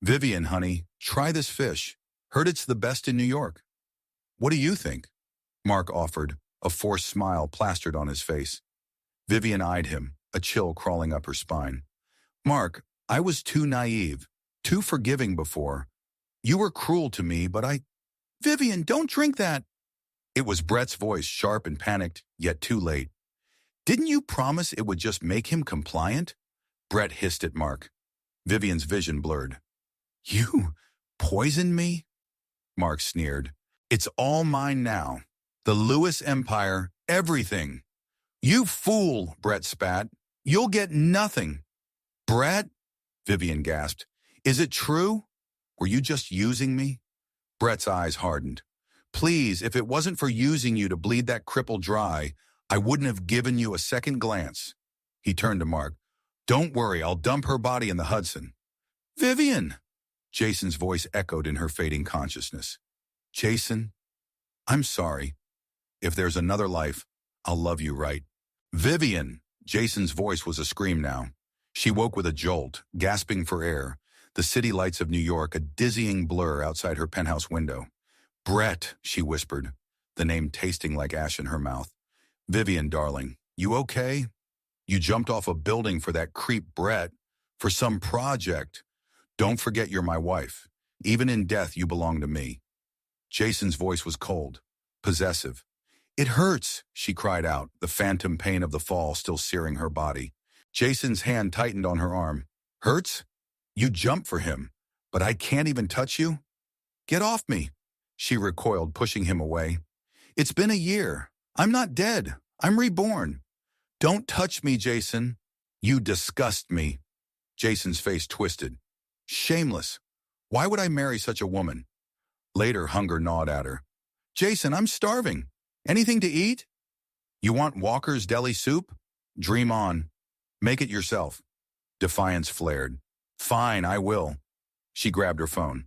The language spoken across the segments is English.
Vivian, honey, try this fish. Heard it's the best in New York. What do you think? Mark offered, a forced smile plastered on his face. Vivian eyed him, a chill crawling up her spine. Mark, I was too naive, too forgiving before. You were cruel to me, but Vivian, don't drink that. It was Brett's voice, sharp and panicked, yet too late. Didn't you promise it would just make him compliant? Brett hissed at Mark. Vivian's vision blurred. You poisoned me? Mark sneered. It's all mine now. The Lewis Empire, everything. You fool, Brett spat. You'll get nothing. Brett? Vivian gasped. Is it true? Were you just using me? Brett's eyes hardened. Please, if it wasn't for using you to bleed that cripple dry, I wouldn't have given you a second glance. He turned to Mark. Don't worry, I'll dump her body in the Hudson. Vivian! Jason's voice echoed in her fading consciousness. Jason, I'm sorry. If there's another life, I'll love you right. Vivian! Jason's voice was a scream now. She woke with a jolt, gasping for air, the city lights of New York a dizzying blur outside her penthouse window. Brett, she whispered, the name tasting like ash in her mouth. Vivian, darling, you okay? You jumped off a building for that creep Brett, for some project. Don't forget you're my wife. Even in death, you belong to me. Jason's voice was cold, possessive. It hurts, she cried out, the phantom pain of the fall still searing her body. Jason's hand tightened on her arm. Hurts? You jumped for him, but I can't even touch you? Get off me, she recoiled, pushing him away. It's been a year. I'm not dead. I'm reborn. Don't touch me, Jason. You disgust me. Jason's face twisted. Shameless. Why would I marry such a woman? Later, hunger gnawed at her. Jason, I'm starving. Anything to eat? You want Walker's deli soup? Dream on. Make it yourself. Defiance flared. Fine, I will. She grabbed her phone.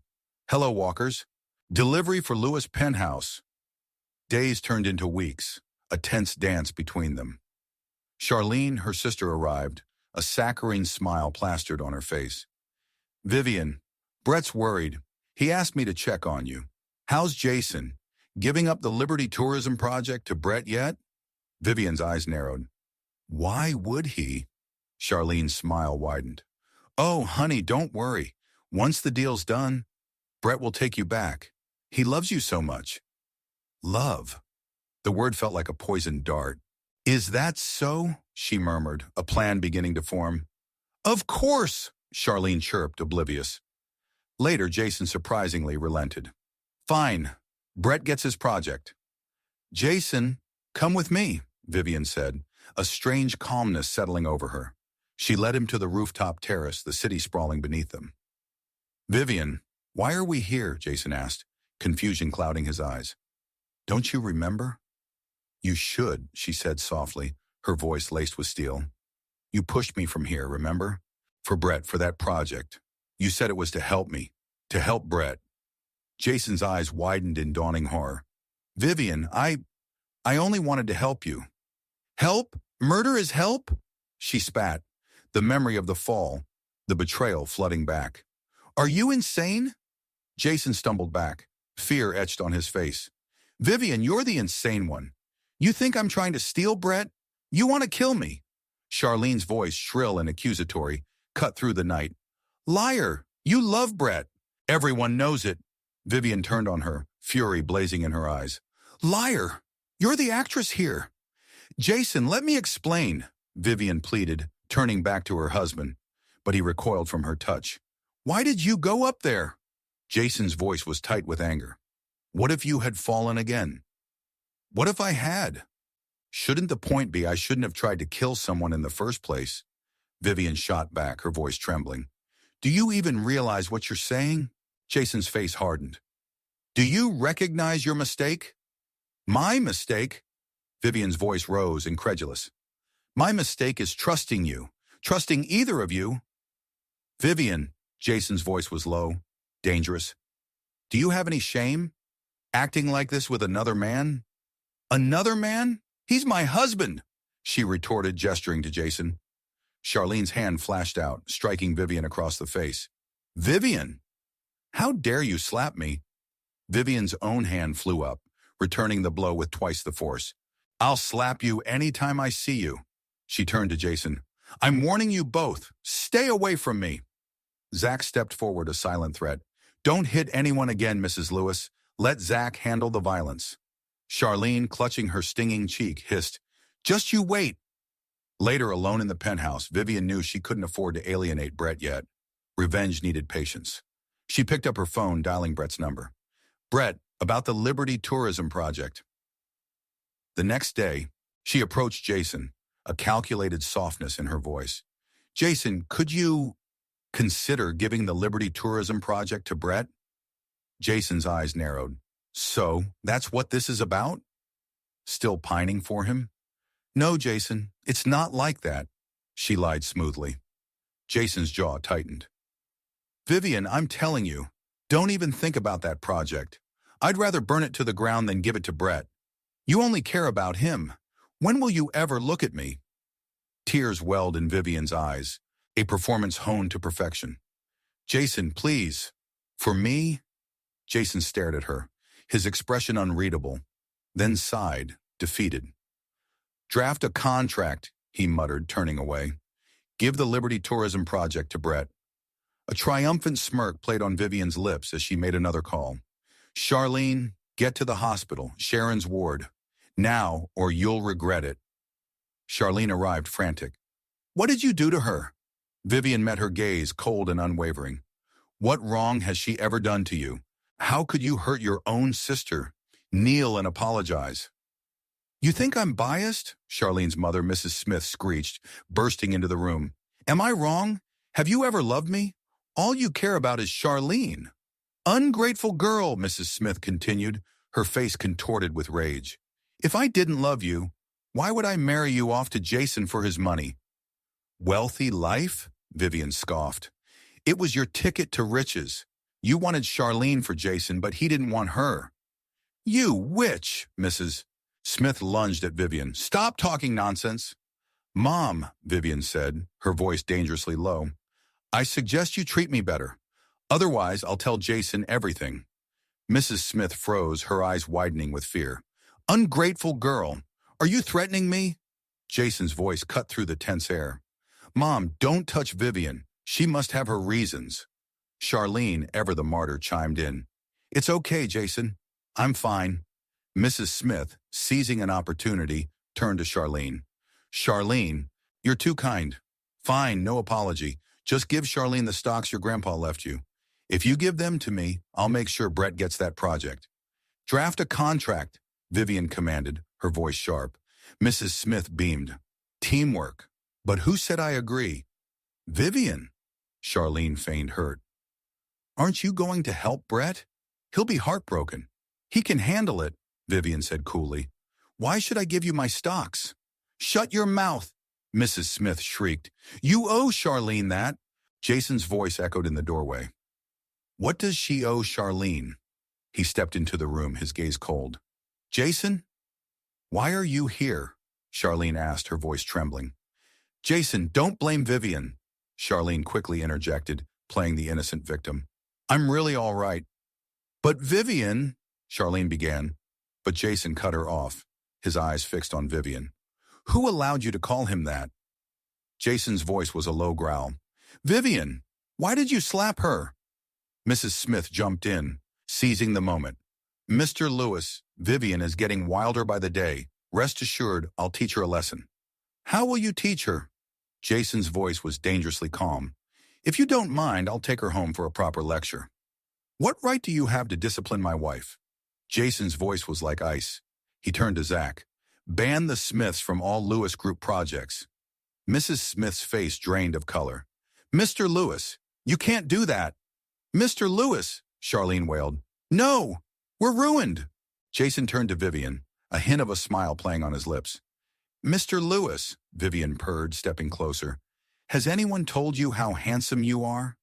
Hello, Walkers. Delivery for Lewis Penthouse. Days turned into weeks, a tense dance between them. Charlene, her sister, arrived, a saccharine smile plastered on her face. Vivian, Brett's worried. He asked me to check on you. How's Jason? Giving up the Liberty Tourism Project to Brett yet? Vivian's eyes narrowed. Why would he? Charlene's smile widened. Oh, honey, don't worry. Once the deal's done, Brett will take you back. He loves you so much. Love. The word felt like a poisoned dart. Is that so? She murmured, a plan beginning to form. Of course, Charlene chirped, oblivious. Later, Jason surprisingly relented. Fine. Brett gets his project. Jason, come with me, Vivian said, a strange calmness settling over her. She led him to the rooftop terrace, the city sprawling beneath them. Vivian, why are we here? Jason asked, confusion clouding his eyes. Don't you remember? You should, she said softly, her voice laced with steel. You pushed me from here, remember? For Brett, for that project. You said it was to help me, to help Brett. Jason's eyes widened in dawning horror. Vivian, I only wanted to help you. Help? Murder is help? She spat, the memory of the fall, the betrayal flooding back. Are you insane? Jason stumbled back, fear etched on his face. Vivian, you're the insane one. You think I'm trying to steal Brett? You want to kill me? Charlene's voice, shrill and accusatory, cut through the night. Liar! You love Brett. Everyone knows it. Vivian turned on her, fury blazing in her eyes. Liar! You're the actress here. Jason, let me explain, Vivian pleaded, turning back to her husband, but he recoiled from her touch. Why did you go up there? Jason's voice was tight with anger. What if you had fallen again? What if I had? Shouldn't the point be I shouldn't have tried to kill someone in the first place? Vivian shot back, her voice trembling. Do you even realize what you're saying? Jason's face hardened. Do you recognize your mistake? My mistake? Vivian's voice rose, incredulous. My mistake is trusting you, trusting either of you. Vivian, Jason's voice was low, dangerous. Do you have any shame? Acting like this with another man? Another man? He's my husband, she retorted, gesturing to Jason. Charlene's hand flashed out, striking Vivian across the face. Vivian, how dare you slap me? Vivian's own hand flew up, returning the blow with twice the force. I'll slap you any time I see you. She turned to Jason. I'm warning you both. Stay away from me. Zach stepped forward, a silent threat. Don't hit anyone again, Mrs. Lewis. Let Zach handle the violence. Charlene, clutching her stinging cheek, hissed, Just you wait. Later, alone in the penthouse, Vivian knew she couldn't afford to alienate Brett yet. Revenge needed patience. She picked up her phone, dialing Brett's number. Brett, about the Liberty Tourism Project. The next day, she approached Jason, a calculated softness in her voice. Jason, could you consider giving the Liberty Tourism Project to Brett? Jason's eyes narrowed. So, that's what this is about? Still pining for him? No, Jason, it's not like that, she lied smoothly. Jason's jaw tightened. Vivian, I'm telling you, don't even think about that project. I'd rather burn it to the ground than give it to Brett. You only care about him. When will you ever look at me? Tears welled in Vivian's eyes, a performance honed to perfection. Jason, please. For me? Jason stared at her, his expression unreadable, then sighed, defeated. Draft a contract, he muttered, turning away. Give the Liberty Tourism Project to Brett. A triumphant smirk played on Vivian's lips as she made another call. Charlene, get to the hospital, Sharon's ward. Now, or you'll regret it. Charlene arrived frantic. What did you do to her? Vivian met her gaze, cold and unwavering. What wrong has she ever done to you? How could you hurt your own sister? Kneel and apologize. You think I'm biased? Charlene's mother, Mrs. Smith, screeched, bursting into the room. Am I wrong? Have you ever loved me? All you care about is Charlene. Ungrateful girl, Mrs. Smith continued, her face contorted with rage. If I didn't love you, why would I marry you off to Jason for his money? Wealthy life? Vivian scoffed. It was your ticket to riches. You wanted Charlene for Jason, but he didn't want her. You witch, Mrs. Smith lunged at Vivian. Stop talking nonsense. Mom, Vivian said, her voice dangerously low, I suggest you treat me better. Otherwise, I'll tell Jason everything. Mrs. Smith froze, her eyes widening with fear. Ungrateful girl. Are you threatening me? Jason's voice cut through the tense air. Mom, don't touch Vivian. She must have her reasons. Charlene, ever the martyr, chimed in. It's okay, Jason. I'm fine. Mrs. Smith, seizing an opportunity, turned to Charlene. Charlene, you're too kind. Fine, no apology. Just give Charlene the stocks your grandpa left you. If you give them to me, I'll make sure Brett gets that project. Draft a contract, Vivian commanded, her voice sharp. Mrs. Smith beamed. Teamwork. But who said I agree? Vivian. Charlene feigned hurt. Aren't you going to help Brett? He'll be heartbroken. He can handle it, Vivian said coolly. Why should I give you my stocks? Shut your mouth, Mrs. Smith shrieked. You owe Charlene that. Jason's voice echoed in the doorway. What does she owe Charlene? He stepped into the room, his gaze cold. Jason? Why are you here? Charlene asked, her voice trembling. Jason, don't blame Vivian, Charlene quickly interjected, playing the innocent victim. I'm really all right. But Vivian, Charlene began, but Jason cut her off, his eyes fixed on Vivian. Who allowed you to call him that? Jason's voice was a low growl. Vivian, why did you slap her? Mrs. Smith jumped in, seizing the moment. Mr. Lewis, Vivian is getting wilder by the day. Rest assured, I'll teach her a lesson. How will you teach her? Jason's voice was dangerously calm. If you don't mind, I'll take her home for a proper lecture. What right do you have to discipline my wife? Jason's voice was like ice. He turned to Zach. Ban the Smiths from all Lewis Group projects. Mrs. Smith's face drained of color. Mr. Lewis, you can't do that. Mr. Lewis, Charlene wailed. No, we're ruined. Jason turned to Vivian, a hint of a smile playing on his lips. Mr. Lewis, Vivian purred, stepping closer. Has anyone told you how handsome you are?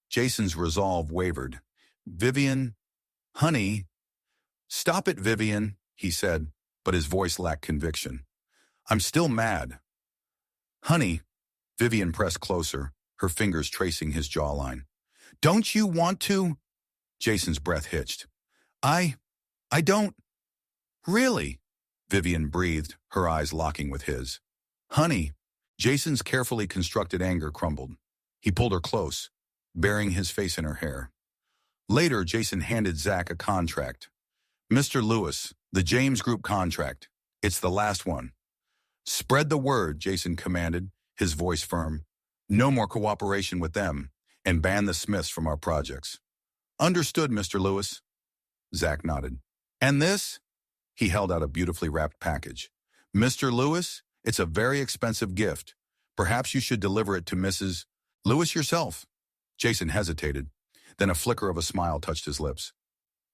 Jason's resolve wavered. Vivian, honey. Stop it, Vivian, he said, but his voice lacked conviction. I'm still mad. Honey, Vivian pressed closer, her fingers tracing his jawline. Don't you want to? Jason's breath hitched. I don't. Really? Vivian breathed, her eyes locking with his. Honey, Jason's carefully constructed anger crumbled. He pulled her close, burying his face in her hair. Later, Jason handed Zach a contract. Mr. Lewis, the James Group contract. It's the last one. Spread the word, Jason commanded, his voice firm. No more cooperation with them, and ban the Smiths from our projects. Understood, Mr. Lewis. Zach nodded. And this? He held out a beautifully wrapped package. Mr. Lewis, it's a very expensive gift. Perhaps you should deliver it to Mrs. Lewis yourself. Jason hesitated. Then a flicker of a smile touched his lips.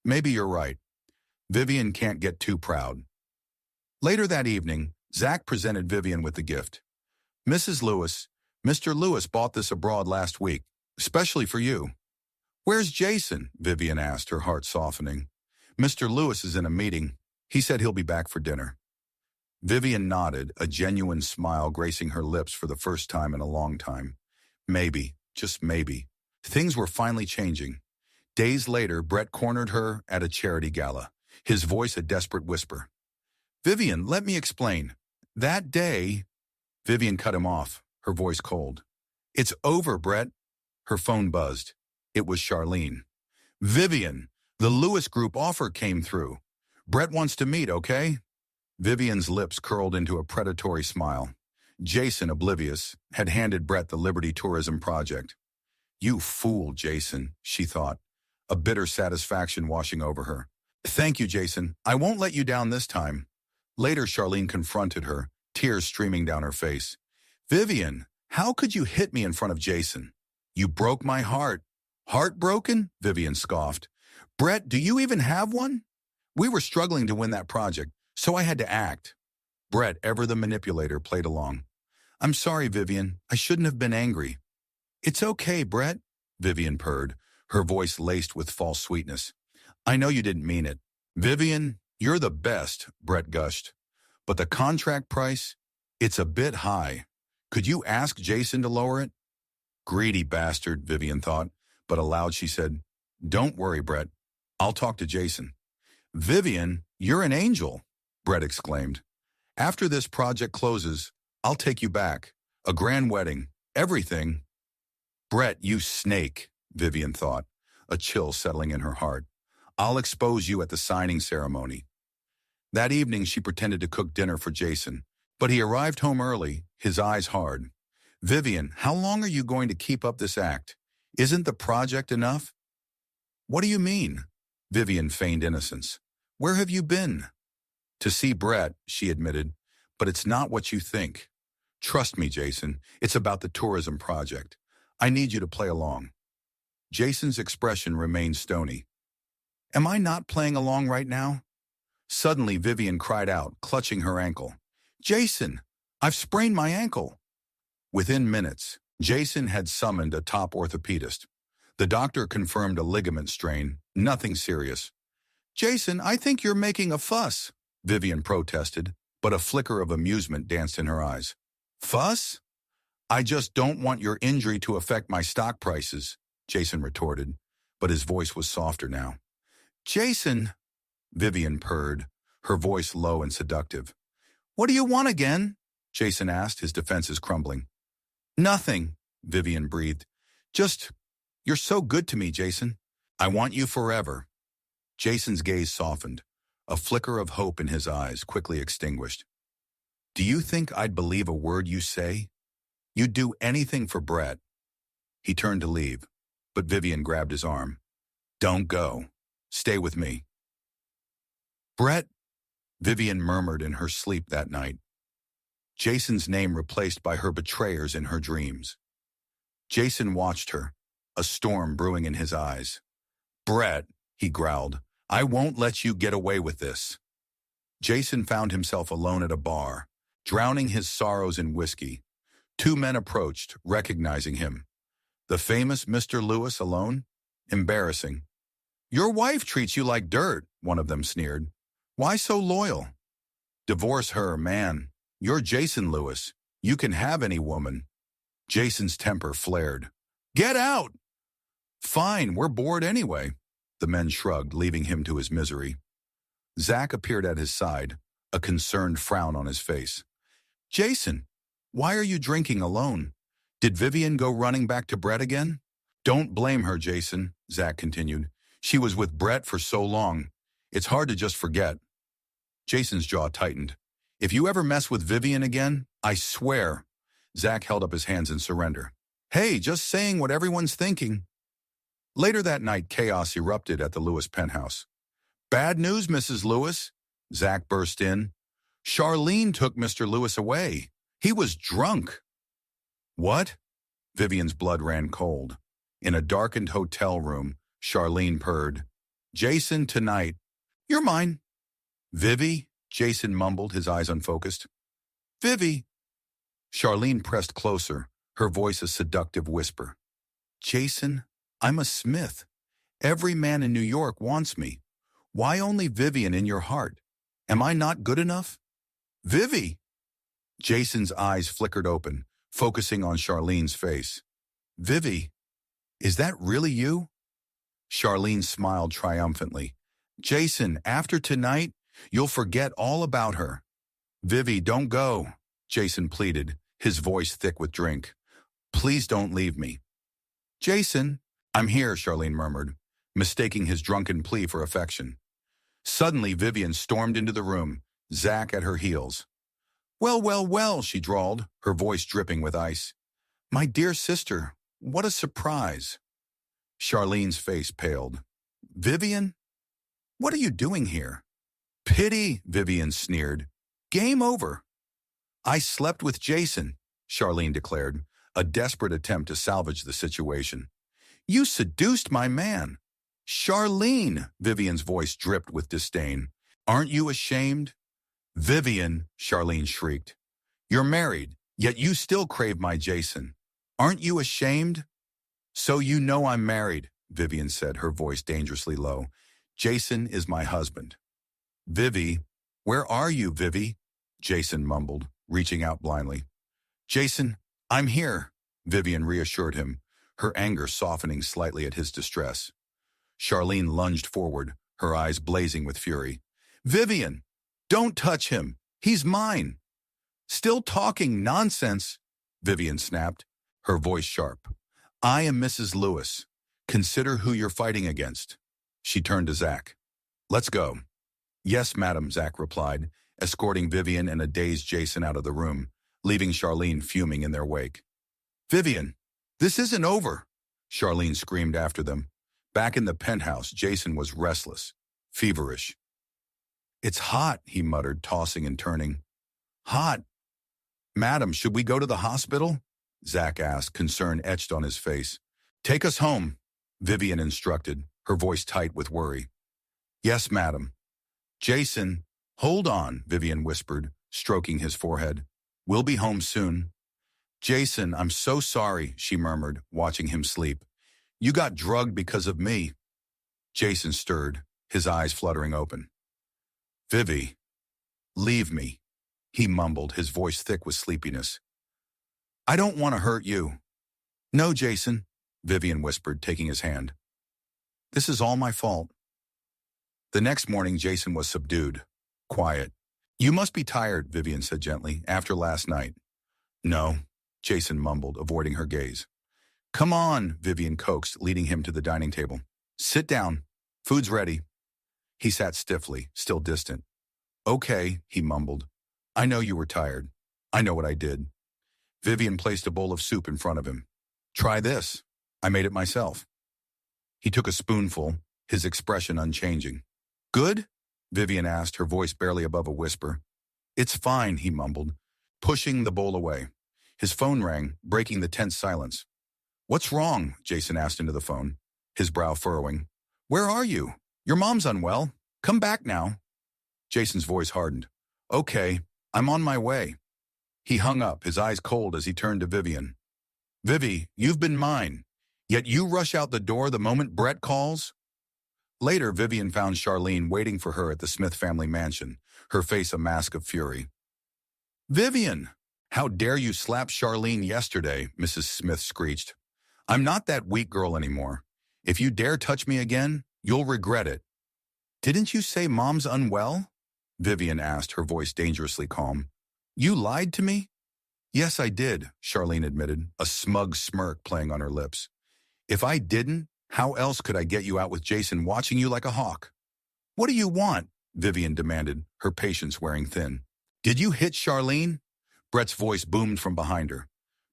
Maybe you're right. Vivian can't get too proud. Later that evening, Zach presented Vivian with the gift. Mrs. Lewis, Mr. Lewis bought this abroad last week, especially for you. Where's Jason? Vivian asked, her heart softening. Mr. Lewis is in a meeting. He said he'll be back for dinner. Vivian nodded, a genuine smile gracing her lips for the first time in a long time. Maybe, just maybe. Things were finally changing. Days later, Brett cornered her at a charity gala, his voice a desperate whisper. Vivian, let me explain. That day... Vivian cut him off, her voice cold. It's over, Brett. Her phone buzzed. It was Charlene. Vivian, the Lewis Group offer came through. Brett wants to meet, okay? Vivian's lips curled into a predatory smile. Jason, oblivious, had handed Brett the Liberty Tourism project. You fool, Jason, she thought, a bitter satisfaction washing over her. Thank you, Jason. I won't let you down this time. Later, Charlene confronted her, tears streaming down her face. Vivian, how could you hit me in front of Jason? You broke my heart. Heartbroken? Vivian scoffed. Brett, do you even have one? We were struggling to win that project, so I had to act. Brett, ever the manipulator, played along. I'm sorry, Vivian. I shouldn't have been angry. It's okay, Brett, Vivian purred, her voice laced with false sweetness. I know you didn't mean it. Vivian, you're the best, Brett gushed. But the contract price? It's a bit high. Could you ask Jason to lower it? Greedy bastard, Vivian thought, but aloud she said, Don't worry, Brett. I'll talk to Jason. Vivian, you're an angel, Brett exclaimed. After this project closes, I'll take you back. A grand wedding. Everything. Brett, you snake, Vivian thought, a chill settling in her heart. I'll expose you at the signing ceremony. That evening, she pretended to cook dinner for Jason, but he arrived home early, his eyes hard. Vivian, how long are you going to keep up this act? Isn't the project enough? What do you mean? Vivian feigned innocence. Where have you been? To see Brett, she admitted, but it's not what you think. Trust me, Jason, it's about the tourism project. I need you to play along. Jason's expression remained stony. Am I not playing along right now? Suddenly, Vivian cried out, clutching her ankle. Jason, I've sprained my ankle. Within minutes, Jason had summoned a top orthopedist. The doctor confirmed a ligament strain, nothing serious. Jason, I think you're making a fuss, Vivian protested, but a flicker of amusement danced in her eyes. Fuss? I just don't want your injury to affect my stock prices, Jason retorted, but his voice was softer now. Jason, Vivian purred, her voice low and seductive. What do you want again? Jason asked, his defenses crumbling. Nothing, Vivian breathed. Just, you're so good to me, Jason. I want you forever. Jason's gaze softened, a flicker of hope in his eyes quickly extinguished. Do you think I'd believe a word you say? You'd do anything for Brett. He turned to leave, but Vivian grabbed his arm. Don't go. Stay with me. Brett, Vivian murmured in her sleep that night. Jason's name replaced by her betrayers in her dreams. Jason watched her, a storm brewing in his eyes. Brett, he growled, I won't let you get away with this. Jason found himself alone at a bar, drowning his sorrows in whiskey. Two men approached, recognizing him. The famous Mr. Lewis alone? Embarrassing. Your wife treats you like dirt, one of them sneered. Why so loyal? Divorce her, man. You're Jason Lewis. You can have any woman. Jason's temper flared. Get out! Fine, we're bored anyway. The men shrugged, leaving him to his misery. Zach appeared at his side, a concerned frown on his face. Jason, why are you drinking alone? Did Vivian go running back to Brett again? Don't blame her, Jason, Zach continued. She was with Brett for so long. It's hard to just forget. Jason's jaw tightened. If you ever mess with Vivian again, I swear. Zach held up his hands in surrender. Hey, just saying what everyone's thinking. Later that night, chaos erupted at the Lewis penthouse. Bad news, Mrs. Lewis. Zach burst in. Charlene took Mr. Lewis away. He was drunk. What? Vivian's blood ran cold. In a darkened hotel room, Charlene purred. Jason, tonight. You're mine. Vivi? Jason mumbled, his eyes unfocused. Vivi. Charlene pressed closer, her voice a seductive whisper. Jason, I'm a Smith. Every man in New York wants me. Why only Vivian in your heart? Am I not good enough? Vivi! Jason's eyes flickered open, focusing on Charlene's face. Vivi, is that really you? Charlene smiled triumphantly. Jason, after tonight, you'll forget all about her. Vivi, don't go, Jason pleaded, his voice thick with drink. Please don't leave me. Jason, I'm here, Charlene murmured, mistaking his drunken plea for affection. Suddenly, Vivian stormed into the room, Zach at her heels. Well, well, well, she drawled, her voice dripping with ice. My dear sister, what a surprise. Charlene's face paled. Vivian? What are you doing here? Pity, Vivian sneered. Game over. I slept with Jason, Charlene declared, a desperate attempt to salvage the situation. You seduced my man. Charlene, Vivian's voice dripped with disdain. Aren't you ashamed? Vivian, Charlene shrieked. You're married, yet you still crave my Jason. Aren't you ashamed? So you know I'm married, Vivian said, her voice dangerously low. Jason is my husband. Vivi, where are you, Vivi? Jason mumbled, reaching out blindly. Jason, I'm here, Vivian reassured him, her anger softening slightly at his distress. Charlene lunged forward, her eyes blazing with fury. Vivian, don't touch him. He's mine. Still talking nonsense, Vivian snapped, her voice sharp. I am Mrs. Lewis. Consider who you're fighting against. She turned to Zach. Let's go. Yes, madam, Zach replied, escorting Vivian and a dazed Jason out of the room, leaving Charlene fuming in their wake. Vivian, this isn't over, Charlene screamed after them. Back in the penthouse, Jason was restless, feverish. It's hot, he muttered, tossing and turning. Hot. Madam, should we go to the hospital? Zach asked, concern etched on his face. Take us home, Vivian instructed, her voice tight with worry. Yes, madam. Jason, hold on, Vivian whispered, stroking his forehead. We'll be home soon. Jason, I'm so sorry, she murmured, watching him sleep. You got drugged because of me. Jason stirred, his eyes fluttering open. Vivi, leave me, he mumbled, his voice thick with sleepiness. I don't want to hurt you. No, Jason, Vivian whispered, taking his hand. This is all my fault. The next morning, Jason was subdued, quiet. You must be tired, Vivian said gently, after last night. No, Jason mumbled, avoiding her gaze. Come on, Vivian coaxed, leading him to the dining table. Sit down. Food's ready. He sat stiffly, still distant. Okay, he mumbled. I know you were tired. I know what I did. Vivian placed a bowl of soup in front of him. Try this. I made it myself. He took a spoonful, his expression unchanging. Good? Vivian asked, her voice barely above a whisper. It's fine, he mumbled, pushing the bowl away. His phone rang, breaking the tense silence. What's wrong? Jason asked into the phone, his brow furrowing. Where are you? Your mom's unwell. Come back now. Jason's voice hardened. Okay, I'm on my way. He hung up, his eyes cold as he turned to Vivian. Vivi, you've been mine. Yet you rush out the door the moment Brett calls? Later, Vivian found Charlene waiting for her at the Smith family mansion, her face a mask of fury. Vivian! How dare you slap Charlene yesterday, Mrs. Smith screeched. I'm not that weak girl anymore. If you dare touch me again, you'll regret it. Didn't you say Mom's unwell? Vivian asked, her voice dangerously calm. You lied to me? Yes, I did, Charlene admitted, a smug smirk playing on her lips. If I didn't, how else could I get you out with Jason watching you like a hawk? What do you want? Vivian demanded, her patience wearing thin. Did you hit Charlene? Brett's voice boomed from behind her.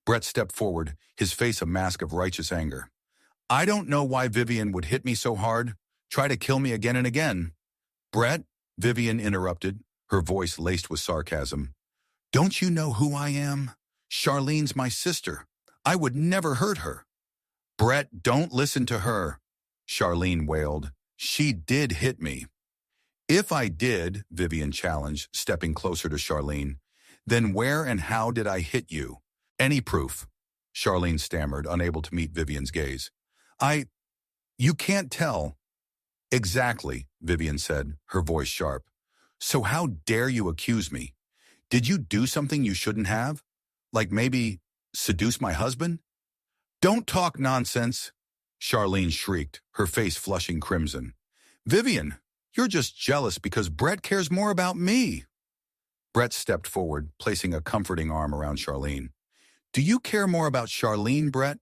Brett stepped forward, his face a mask of righteous anger. I don't know why Vivian would hit me so hard, try to kill me again and again. Brett, Vivian interrupted, her voice laced with sarcasm. Don't you know who I am? Charlene's my sister. I would never hurt her. Brett, don't listen to her, Charlene wailed. She did hit me. If I did, Vivian challenged, stepping closer to Charlene, then where and how did I hit you? Any proof? Charlene stammered, unable to meet Vivian's gaze. You can't tell. Exactly, Vivian said, her voice sharp. So how dare you accuse me? Did you do something you shouldn't have? Like maybe seduce my husband? Don't talk nonsense, Charlene shrieked, her face flushing crimson. Vivian, you're just jealous because Brett cares more about me. Brett stepped forward, placing a comforting arm around Charlene. Do you care more about Charlene, Brett?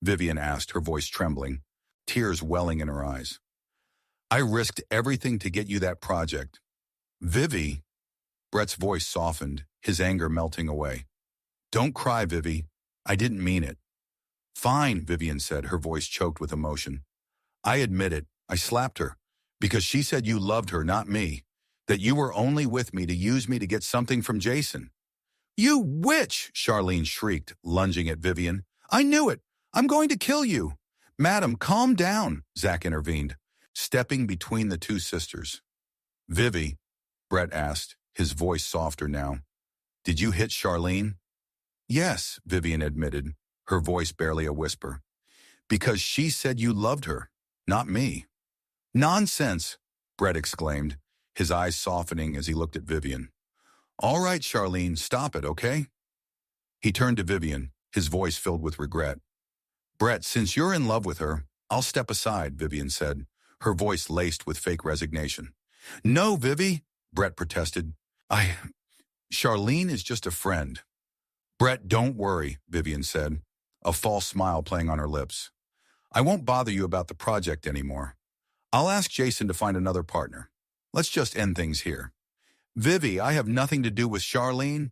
Vivian asked, her voice trembling, tears welling in her eyes. I risked everything to get you that project. Vivi, Brett's voice softened, his anger melting away. Don't cry, Vivi. I didn't mean it. Fine, Vivian said, her voice choked with emotion. I admit it, I slapped her, because she said you loved her, not me, that you were only with me to use me to get something from Jason. You witch, Charlene shrieked, lunging at Vivian. I knew it. I'm going to kill you. Madam, calm down, Zach intervened, stepping between the two sisters. Vivi, Brett asked, his voice softer now. Did you hit Charlene? Yes, Vivian admitted, her voice barely a whisper. Because she said you loved her, not me. Nonsense, Brett exclaimed, his eyes softening as he looked at Vivian. All right, Charlene, stop it, okay? He turned to Vivian, his voice filled with regret. Brett, since you're in love with her, I'll step aside, Vivian said, her voice laced with fake resignation. No, Vivi, Brett protested. Charlene is just a friend. Brett, don't worry, Vivian said, a false smile playing on her lips. I won't bother you about the project anymore. I'll ask Jason to find another partner. Let's just end things here. Vivi, I have nothing to do with Charlene,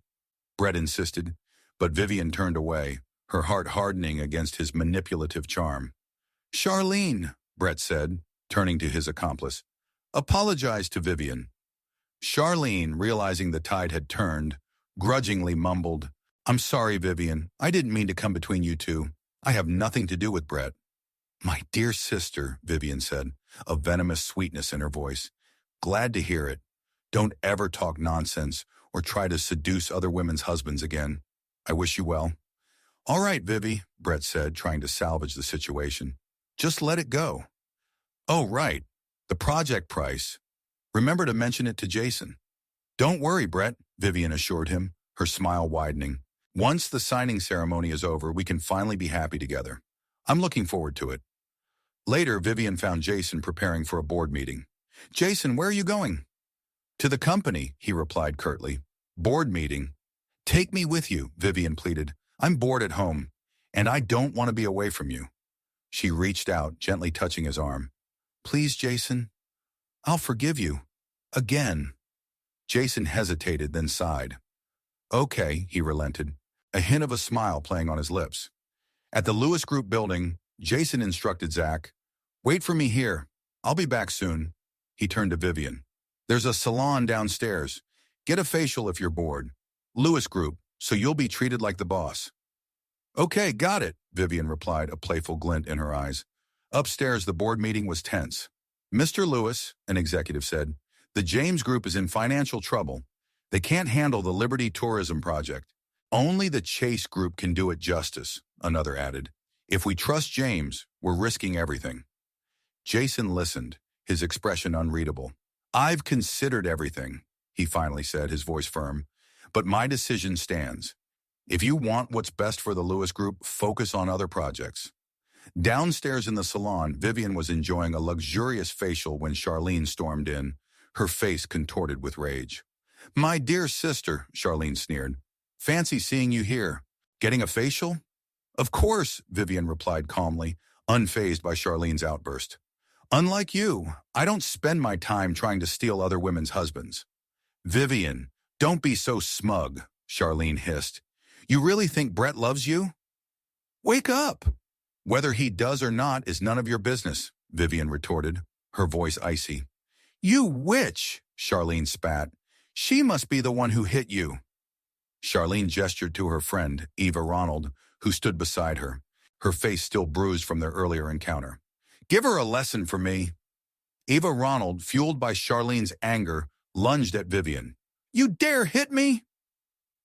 Brett insisted, but Vivian turned away, her heart hardening against his manipulative charm. Charlene, Brett said, turning to his accomplice. Apologize to Vivian. Charlene, realizing the tide had turned, grudgingly mumbled, I'm sorry, Vivian. I didn't mean to come between you two. I have nothing to do with Brett. My dear sister, Vivian said, a venomous sweetness in her voice. Glad to hear it. Don't ever talk nonsense or try to seduce other women's husbands again. I wish you well. All right, Vivi, Brett said, trying to salvage the situation. Just let it go. Oh, right. The project price. Remember to mention it to Jason. Don't worry, Brett, Vivian assured him, her smile widening. Once the signing ceremony is over, we can finally be happy together. I'm looking forward to it. Later, Vivian found Jason preparing for a board meeting. Jason, where are you going? To the company, he replied curtly. Board meeting? Take me with you, Vivian pleaded. I'm bored at home, and I don't want to be away from you. She reached out, gently touching his arm. Please, Jason. I'll forgive you. Again. Jason hesitated, then sighed. Okay, he relented, a hint of a smile playing on his lips. At the Lewis Group building, Jason instructed Zach, wait for me here. I'll be back soon. He turned to Vivian. There's a salon downstairs. Get a facial if you're bored. Lewis Group, so you'll be treated like the boss. Okay, got it, Vivian replied, a playful glint in her eyes. Upstairs, the board meeting was tense. Mr. Lewis, an executive said, the James Group is in financial trouble. They can't handle the Liberty Tourism project. Only the Chase Group can do it justice, another added. If we trust James, we're risking everything. Jason listened, his expression unreadable. I've considered everything, he finally said, his voice firm. But my decision stands. If you want what's best for the Lewis Group, focus on other projects. Downstairs in the salon, Vivian was enjoying a luxurious facial when Charlene stormed in, her face contorted with rage. "My dear sister," Charlene sneered. "Fancy seeing you here. Getting a facial?" "Of course," Vivian replied calmly, unfazed by Charlene's outburst. "Unlike you, I don't spend my time trying to steal other women's husbands." "Vivian, don't be so smug," Charlene hissed. "You really think Brett loves you? Wake up!" "Whether he does or not is none of your business," Vivian retorted, her voice icy. "You witch!" Charlene spat. "She must be the one who hit you." Charlene gestured to her friend, Eva Ronald, who stood beside her face still bruised from their earlier encounter. "Give her a lesson for me." Eva Ronald, fueled by Charlene's anger, lunged at Vivian. "You dare hit me?"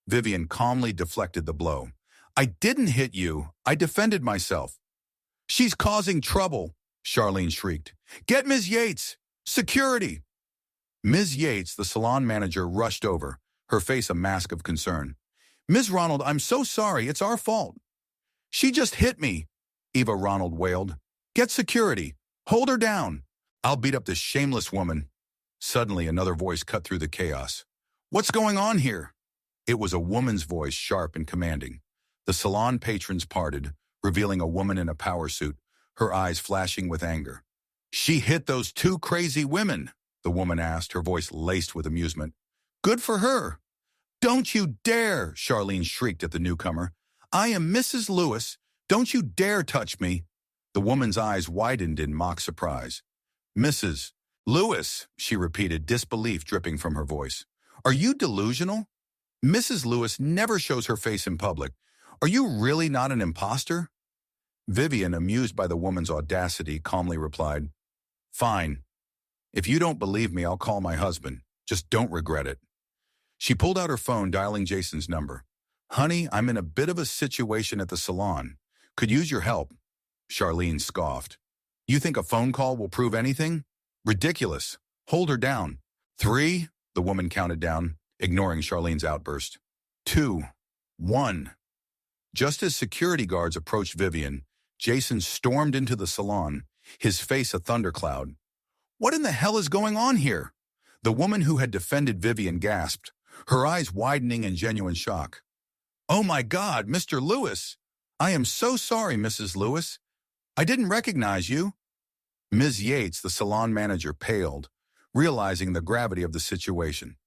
Vivian calmly deflected the blow. "I didn't hit you. I defended myself." "She's causing trouble," Charlene shrieked. "Get Ms. Yates! Security!" Ms. Yates, the salon manager, rushed over, her face a mask of concern. "Ms. Ronald, I'm so sorry. It's our fault." "She just hit me," Eva Ronald wailed. "Get security. Hold her down. I'll beat up this shameless woman." Suddenly, another voice cut through the chaos. "What's going on here?" It was a woman's voice, sharp and commanding. The salon patrons parted, revealing a woman in a power suit, her eyes flashing with anger. "She hit those two crazy women," the woman asked, her voice laced with amusement. "Good for her." "Don't you dare!" Charlene shrieked at the newcomer. "I am Mrs. Lewis. Don't you dare touch me." The woman's eyes widened in mock surprise. "Mrs. Lewis," she repeated, disbelief dripping from her voice. "Are you delusional? Mrs. Lewis never shows her face in public. Are you really not an imposter?" Vivian, amused by the woman's audacity, calmly replied, "Fine. If you don't believe me, I'll call my husband. Just don't regret it." She pulled out her phone, dialing Jason's number. "Honey, I'm in a bit of a situation at the salon. Could use your help." Charlene scoffed. "You think a phone call will prove anything? Ridiculous. Hold her down." 3, the woman counted down, ignoring Charlene's outburst. 2, 1. Just as security guards approached Vivian, Jason stormed into the salon, his face a thundercloud. "What in the hell is going on here?" The woman who had defended Vivian gasped, her eyes widening in genuine shock. "Oh my God, Mr. Lewis! I am so sorry, Mrs. Lewis. I didn't recognize you." Ms. Yates, the salon manager, paled, realizing the gravity of the situation.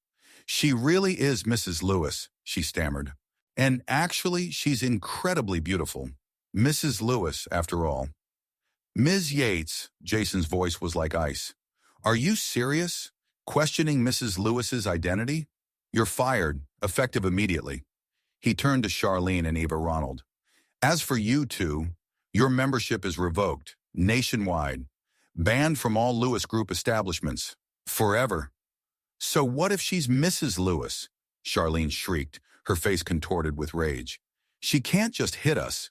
"She really is Mrs. Lewis," she stammered. "And actually, she's incredibly beautiful. Mrs. Lewis, after all." "Ms. Yates," Jason's voice was like ice. "Are you serious? Questioning Mrs. Lewis's identity? You're fired, effective immediately." He turned to Charlene and Eva Ronald. "As for you two, your membership is revoked, nationwide, banned from all Lewis Group establishments, forever." "So what if she's Mrs. Lewis?" Charlene shrieked, her face contorted with rage. "She can't just hit us."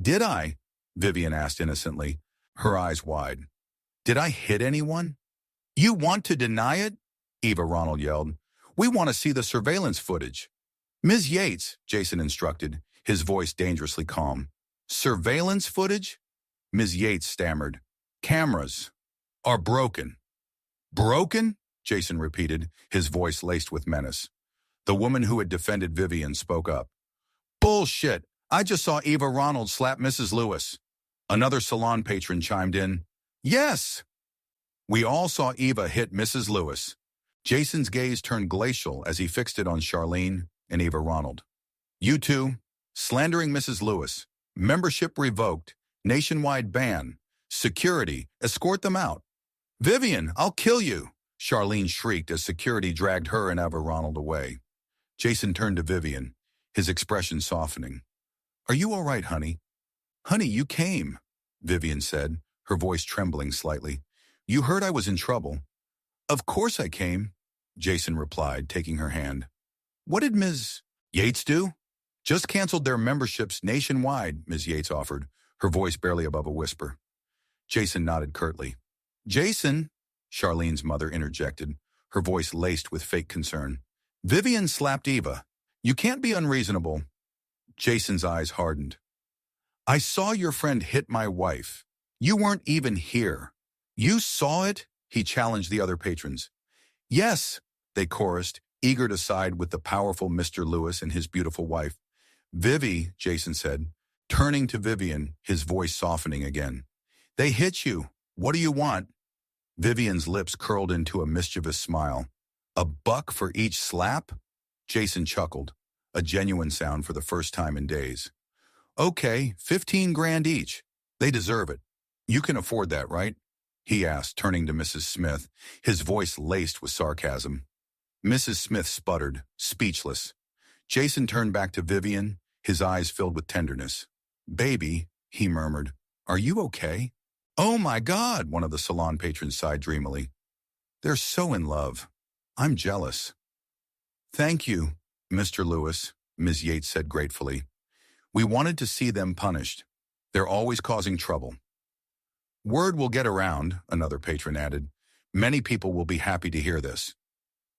"Did I?" Vivian asked innocently, her eyes wide. "Did I hit anyone?" "You want to deny it?" Eva Ronald yelled. "We want to see the surveillance footage." "Ms. Yates," Jason instructed, his voice dangerously calm. "Surveillance footage?" Ms. Yates stammered. "Cameras are broken." "Broken?" Jason repeated, his voice laced with menace. The woman who had defended Vivian spoke up. "Bullshit! I just saw Eva Ronald slap Mrs. Lewis." Another salon patron chimed in. "Yes!" "We all saw Eva hit Mrs. Lewis." Jason's gaze turned glacial as he fixed it on Charlene and Eva Ronald. "You two, slandering Mrs. Lewis, membership revoked, nationwide ban, security, escort them out." "Vivian, I'll kill you!" Charlene shrieked as security dragged her and Eva Ronald away. Jason turned to Vivian, his expression softening. "Are you all right, honey?" "Honey, you came," Vivian said, her voice trembling slightly. "You heard I was in trouble." "Of course I came," Jason replied, taking her hand. "What did Ms. Yates do?" "Just canceled their memberships nationwide," Ms. Yates offered, her voice barely above a whisper. Jason nodded curtly. "Jason," Charlene's mother interjected, her voice laced with fake concern. "Vivian slapped Eva. You can't be unreasonable." Jason's eyes hardened. I saw your friend hit my wife. You weren't even here. You saw it? He challenged the other patrons. Yes, they chorused, eager to side with the powerful Mr. Lewis and his beautiful wife. Vivi, Jason said, turning to Vivian, his voice softening again. They hit you. What do you want? Vivian's lips curled into a mischievous smile. A buck for each slap? Jason chuckled, a genuine sound for the first time in days. Okay, 15 grand each. They deserve it. You can afford that, right? He asked, turning to Mrs. Smith, his voice laced with sarcasm. Mrs. Smith sputtered, speechless. Jason turned back to Vivian, his eyes filled with tenderness. Baby, he murmured, are you okay? Oh my God, one of the salon patrons sighed dreamily. They're so in love. I'm jealous. Thank you, Mr. Lewis, Ms. Yates said gratefully. We wanted to see them punished. They're always causing trouble. Word will get around, another patron added. Many people will be happy to hear this.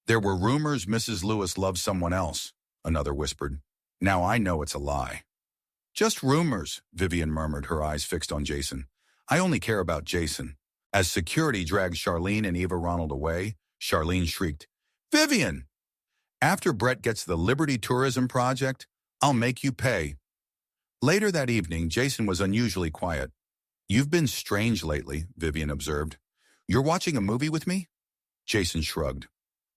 There were rumors Mrs. Lewis loved someone else, another whispered. Now I know it's a lie. Just rumors, Vivian murmured, her eyes fixed on Jason. I only care about Jason. As security dragged Charlene and Eva Ronald away, Charlene shrieked, Vivian! After Brett gets the Liberty Tourism Project, I'll make you pay. Later that evening, Jason was unusually quiet. You've been strange lately, Vivian observed. You're watching a movie with me? Jason shrugged.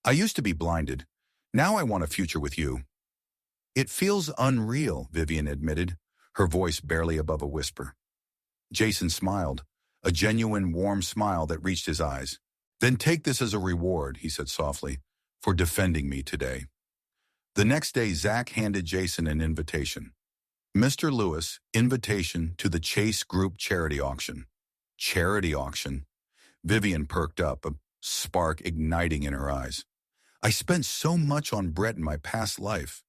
I used to be blinded. Now I want a future with you. It feels unreal, Vivian admitted, her voice barely above a whisper. Jason smiled, a genuine warm smile that reached his eyes. Then take this as a reward, he said softly, for defending me today. The next day, Zach handed Jason an invitation. Mr. Lewis, invitation to the Chase Group charity auction. Charity auction? Vivian perked up, a spark igniting in her eyes. I spent so much on Brett in my past life.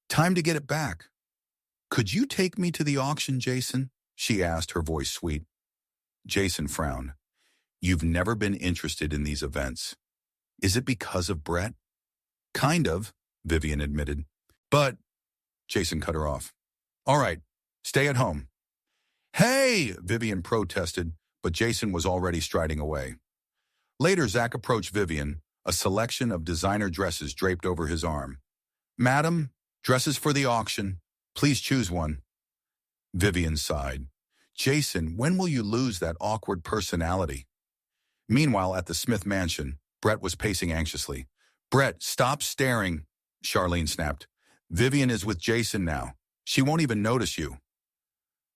Time to get it back. Could you take me to the auction, Jason? She asked, her voice sweet. Jason frowned. You've never been interested in these events. Is it because of Brett? Kind of, Vivian admitted. But, Jason cut her off. All right, stay at home. Hey, Vivian protested, but Jason was already striding away. Later, Zach approached Vivian, a selection of designer dresses draped over his arm. Madam, dresses for the auction. Please choose one. Vivian sighed. Jason, when will you lose that awkward personality? Meanwhile, at the Smith mansion, Brett was pacing anxiously. Brett, stop staring, Charlene snapped. Vivian is with Jason now. She won't even notice you.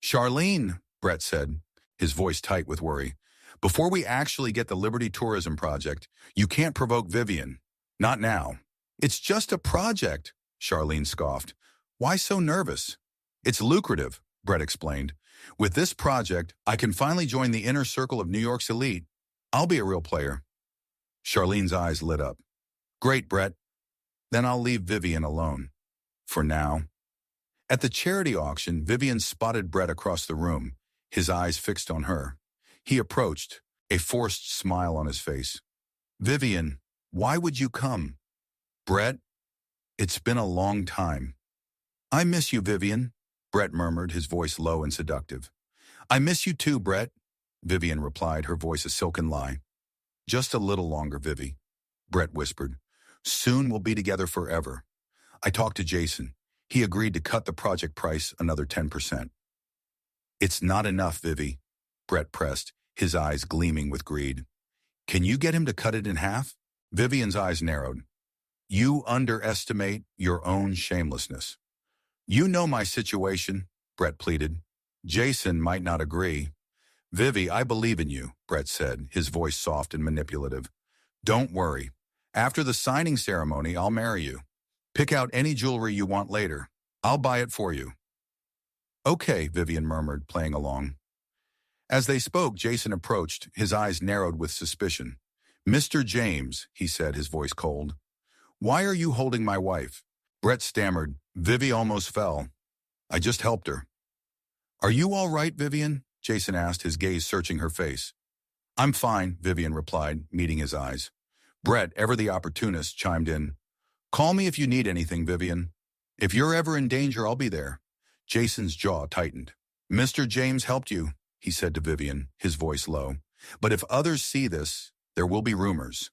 Charlene, Brett said, his voice tight with worry. Before we actually get the Liberty Tourism Project, you can't provoke Vivian. Not now. It's just a project, Charlene scoffed. Why so nervous? It's lucrative, Brett explained. With this project, I can finally join the inner circle of New York's elite. I'll be a real player. Charlene's eyes lit up. Great, Brett. Then I'll leave Vivian alone. For now. At the charity auction, Vivian spotted Brett across the room, his eyes fixed on her. He approached, a forced smile on his face. Vivian, why would you come? Brett, it's been a long time. I miss you, Vivian, Brett murmured, his voice low and seductive. I miss you too, Brett, Vivian replied, her voice a silken lie. Just a little longer, Vivi, Brett whispered. Soon we'll be together forever. I talked to Jason. He agreed to cut the project price another 10%. It's not enough, Vivi, Brett pressed, his eyes gleaming with greed. Can you get him to cut it in half? Vivian's eyes narrowed. You underestimate your own shamelessness. You know my situation, Brett pleaded. Jason might not agree. Vivi, I believe in you, Brett said, his voice soft and manipulative. Don't worry. After the signing ceremony, I'll marry you. Pick out any jewelry you want later. I'll buy it for you. Okay, Vivian murmured, playing along. As they spoke, Jason approached, his eyes narrowed with suspicion. Mr. James, he said, his voice cold. Why are you holding my wife? Brett stammered. Vivi almost fell. I just helped her. Are you all right, Vivian? Jason asked, his gaze searching her face. I'm fine, Vivian replied, meeting his eyes. Brett, ever the opportunist, chimed in. Call me if you need anything, Vivian. If you're ever in danger, I'll be there. Jason's jaw tightened. Mr. James helped you, he said to Vivian, his voice low. But if others see this, there will be rumors.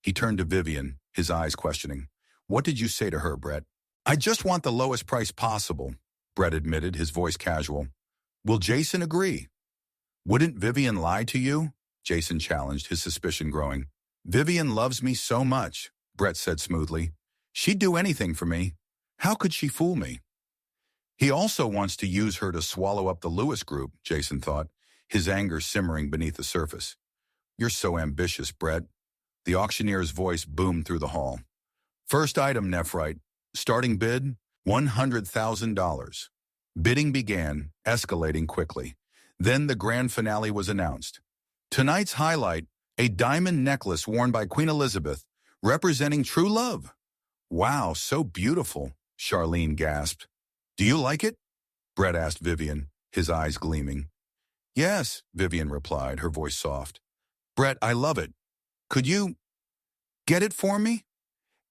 He turned to Vivian, his eyes questioning. What did you say to her, Brett? I just want the lowest price possible, Brett admitted, his voice casual. Will Jason agree? Wouldn't Vivian lie to you? Jason challenged, his suspicion growing. Vivian loves me so much, Brett said smoothly. She'd do anything for me. How could she fool me? He also wants to use her to swallow up the Lewis group, Jason thought, his anger simmering beneath the surface. You're so ambitious, Brett. The auctioneer's voice boomed through the hall. First item, Nephrite. Starting bid, $100,000. Bidding began, escalating quickly. Then the grand finale was announced. Tonight's highlight, a diamond necklace worn by Queen Elizabeth, representing true love. Wow, so beautiful, Charlene gasped. Do you like it? Brett asked Vivian, his eyes gleaming. Yes, Vivian replied, her voice soft. Brett, I love it. Could you get it for me?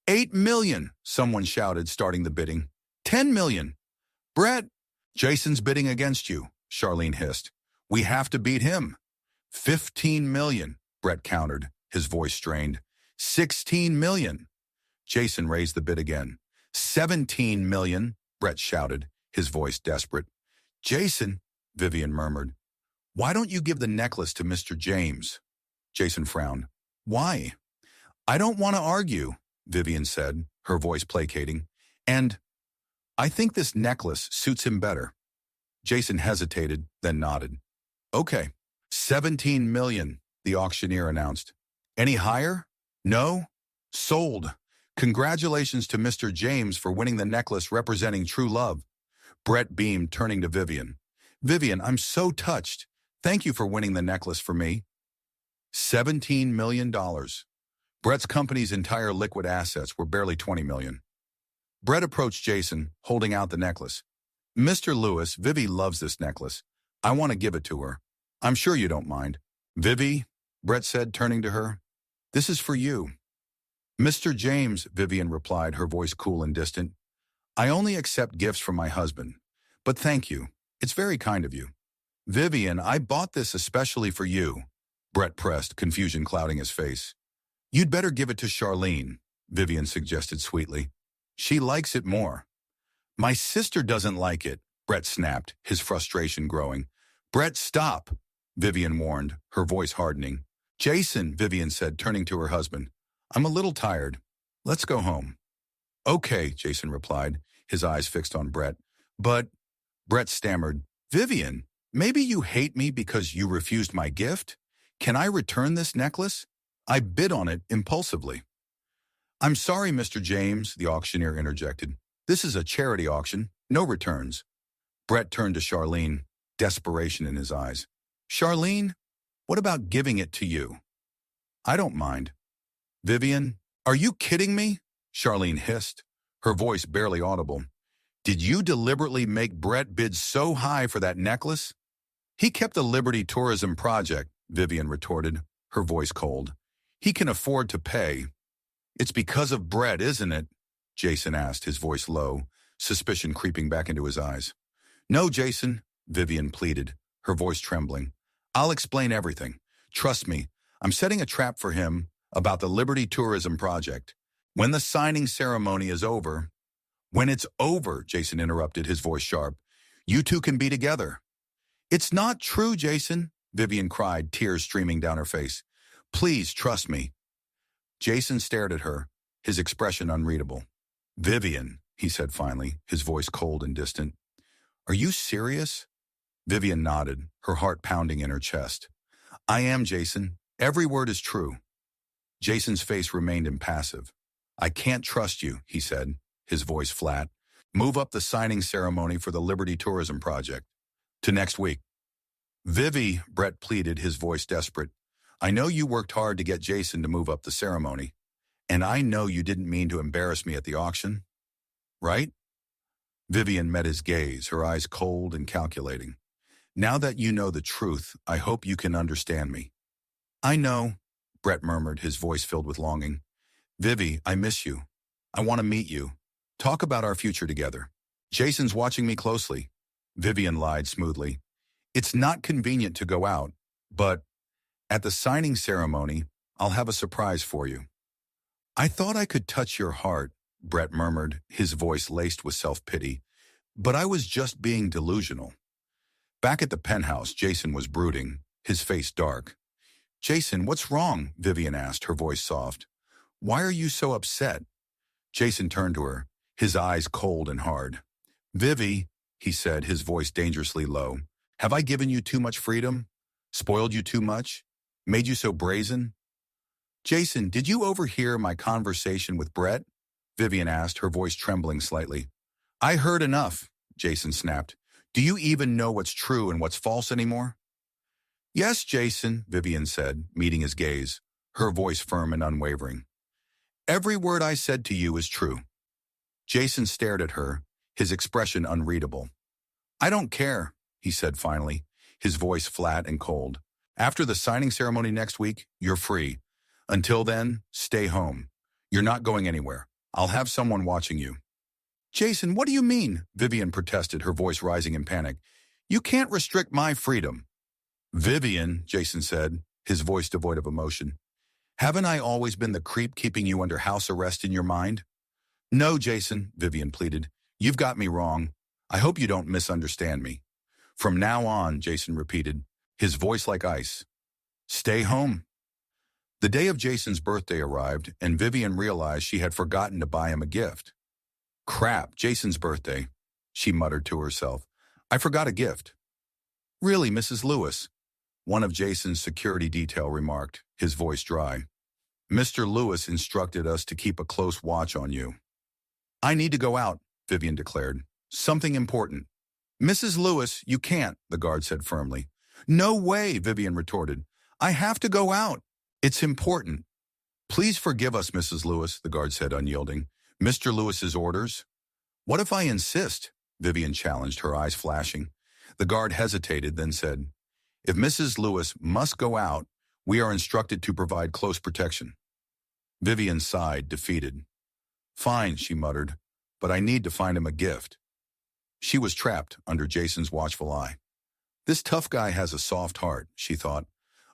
8 million, someone shouted, starting the bidding. 10 million. Brett, Jason's bidding against you, Charlene hissed. We have to beat him. 15 million, Brett countered, his voice strained. 16 million. Jason raised the bid again. 17 million, Brett shouted, his voice desperate. Jason, Vivian murmured. Why don't you give the necklace to Mr. James? Jason frowned. Why? I don't want to argue, Vivian said, her voice placating. And I think this necklace suits him better. Jason hesitated, then nodded. Okay, 17 million, the auctioneer announced. Any higher? No? Sold. Congratulations to Mr. James for winning the necklace representing true love. Brett beamed, turning to Vivian. Vivian, I'm so touched. Thank you for winning the necklace for me. $17 million. Brett's company's entire liquid assets were barely $20 million. Brett approached Jason, holding out the necklace. Mr. Lewis, Vivi loves this necklace. I want to give it to her. I'm sure you don't mind. Vivi, Brett said, turning to her. This is for you. Mr. James, Vivian replied, her voice cool and distant. I only accept gifts from my husband. But thank you. It's very kind of you. Vivian, I bought this especially for you. Brett pressed, confusion clouding his face. You'd better give it to Charlene, Vivian suggested sweetly. She likes it more. My sister doesn't like it, Brett snapped, his frustration growing. Brett, stop, Vivian warned, her voice hardening. Jason, Vivian said, turning to her husband. I'm a little tired. Let's go home. Okay, Jason replied, his eyes fixed on Brett. But, Brett stammered, Vivian, maybe you hate me because you refused my gift? Can I return this necklace? I bid on it impulsively. I'm sorry, Mr. James, the auctioneer interjected. This is a charity auction, no returns. Brett turned to Charlene, desperation in his eyes. Charlene, what about giving it to you? I don't mind. Vivian, are you kidding me? Charlene hissed, her voice barely audible. Did you deliberately make Brett bid so high for that necklace? He kept the Liberty Tourism Project, Vivian retorted, her voice cold. He can afford to pay. It's because of Brett, isn't it? Jason asked, his voice low, suspicion creeping back into his eyes. No, Jason, Vivian pleaded, her voice trembling. I'll explain everything. Trust me, I'm setting a trap for him about the Liberty Tourism Project. When the signing ceremony is over... When it's over, Jason interrupted, his voice sharp, you two can be together. It's not true, Jason, Vivian cried, tears streaming down her face. Please, trust me. Jason stared at her, his expression unreadable. Vivian, he said finally, his voice cold and distant. Are you serious? Vivian nodded, her heart pounding in her chest. I am, Jason. Every word is true. Jason's face remained impassive. I can't trust you, he said, his voice flat. Move up the signing ceremony for the Liberty Tourism Project. To next week. Vivi, Brett pleaded, his voice desperate. I know you worked hard to get Jason to move up the ceremony. And I know you didn't mean to embarrass me at the auction. Right? Vivian met his gaze, her eyes cold and calculating. Now that you know the truth, I hope you can understand me. I know, Brett murmured, his voice filled with longing. Vivi, I miss you. I want to meet you. Talk about our future together. Jason's watching me closely. Vivian lied smoothly, It's not convenient to go out, but at the signing ceremony, I'll have a surprise for you. I thought I could touch your heart, Brett murmured, his voice laced with self-pity, but I was just being delusional. Back at the penthouse, Jason was brooding, his face dark. Jason, what's wrong? Vivian asked, her voice soft. Why are you so upset? Jason turned to her, his eyes cold and hard. Vivi, he said, his voice dangerously low, have I given you too much freedom? Spoiled you too much? Made you so brazen? Jason, did you overhear my conversation with Brett? Vivian asked, her voice trembling slightly. I heard enough, Jason snapped. Do you even know what's true and what's false anymore? Yes, Jason, Vivian said, meeting his gaze, her voice firm and unwavering. Every word I said to you is true. Jason stared at her, his expression unreadable. I don't care, he said finally, his voice flat and cold. After the signing ceremony next week, you're free. Until then, stay home. You're not going anywhere. I'll have someone watching you. Jason, what do you mean? Vivian protested, her voice rising in panic. You can't restrict my freedom. Vivian, Jason said, his voice devoid of emotion. Haven't I always been the creep keeping you under house arrest in your mind? No, Jason, Vivian pleaded. You've got me wrong. I hope you don't misunderstand me. From now on, Jason repeated, his voice like ice. Stay home. The day of Jason's birthday arrived, and Vivian realized she had forgotten to buy him a gift. Crap, Jason's birthday, she muttered to herself. I forgot a gift. Really, Mrs. Lewis? One of Jason's security detail remarked, his voice dry. Mr. Lewis instructed us to keep a close watch on you. I need to go out, Vivian declared. Something important. Mrs. Lewis, you can't, the guard said firmly. No way, Vivian retorted. I have to go out. It's important. Please forgive us, Mrs. Lewis, the guard said, unyielding. Mr. Lewis's orders? What if I insist? Vivian challenged, her eyes flashing. The guard hesitated, then said, If Mrs. Lewis must go out, we are instructed to provide close protection. Vivian sighed, defeated. Fine, she muttered, but I need to find him a gift. She was trapped under Jason's watchful eye. This tough guy has a soft heart, she thought,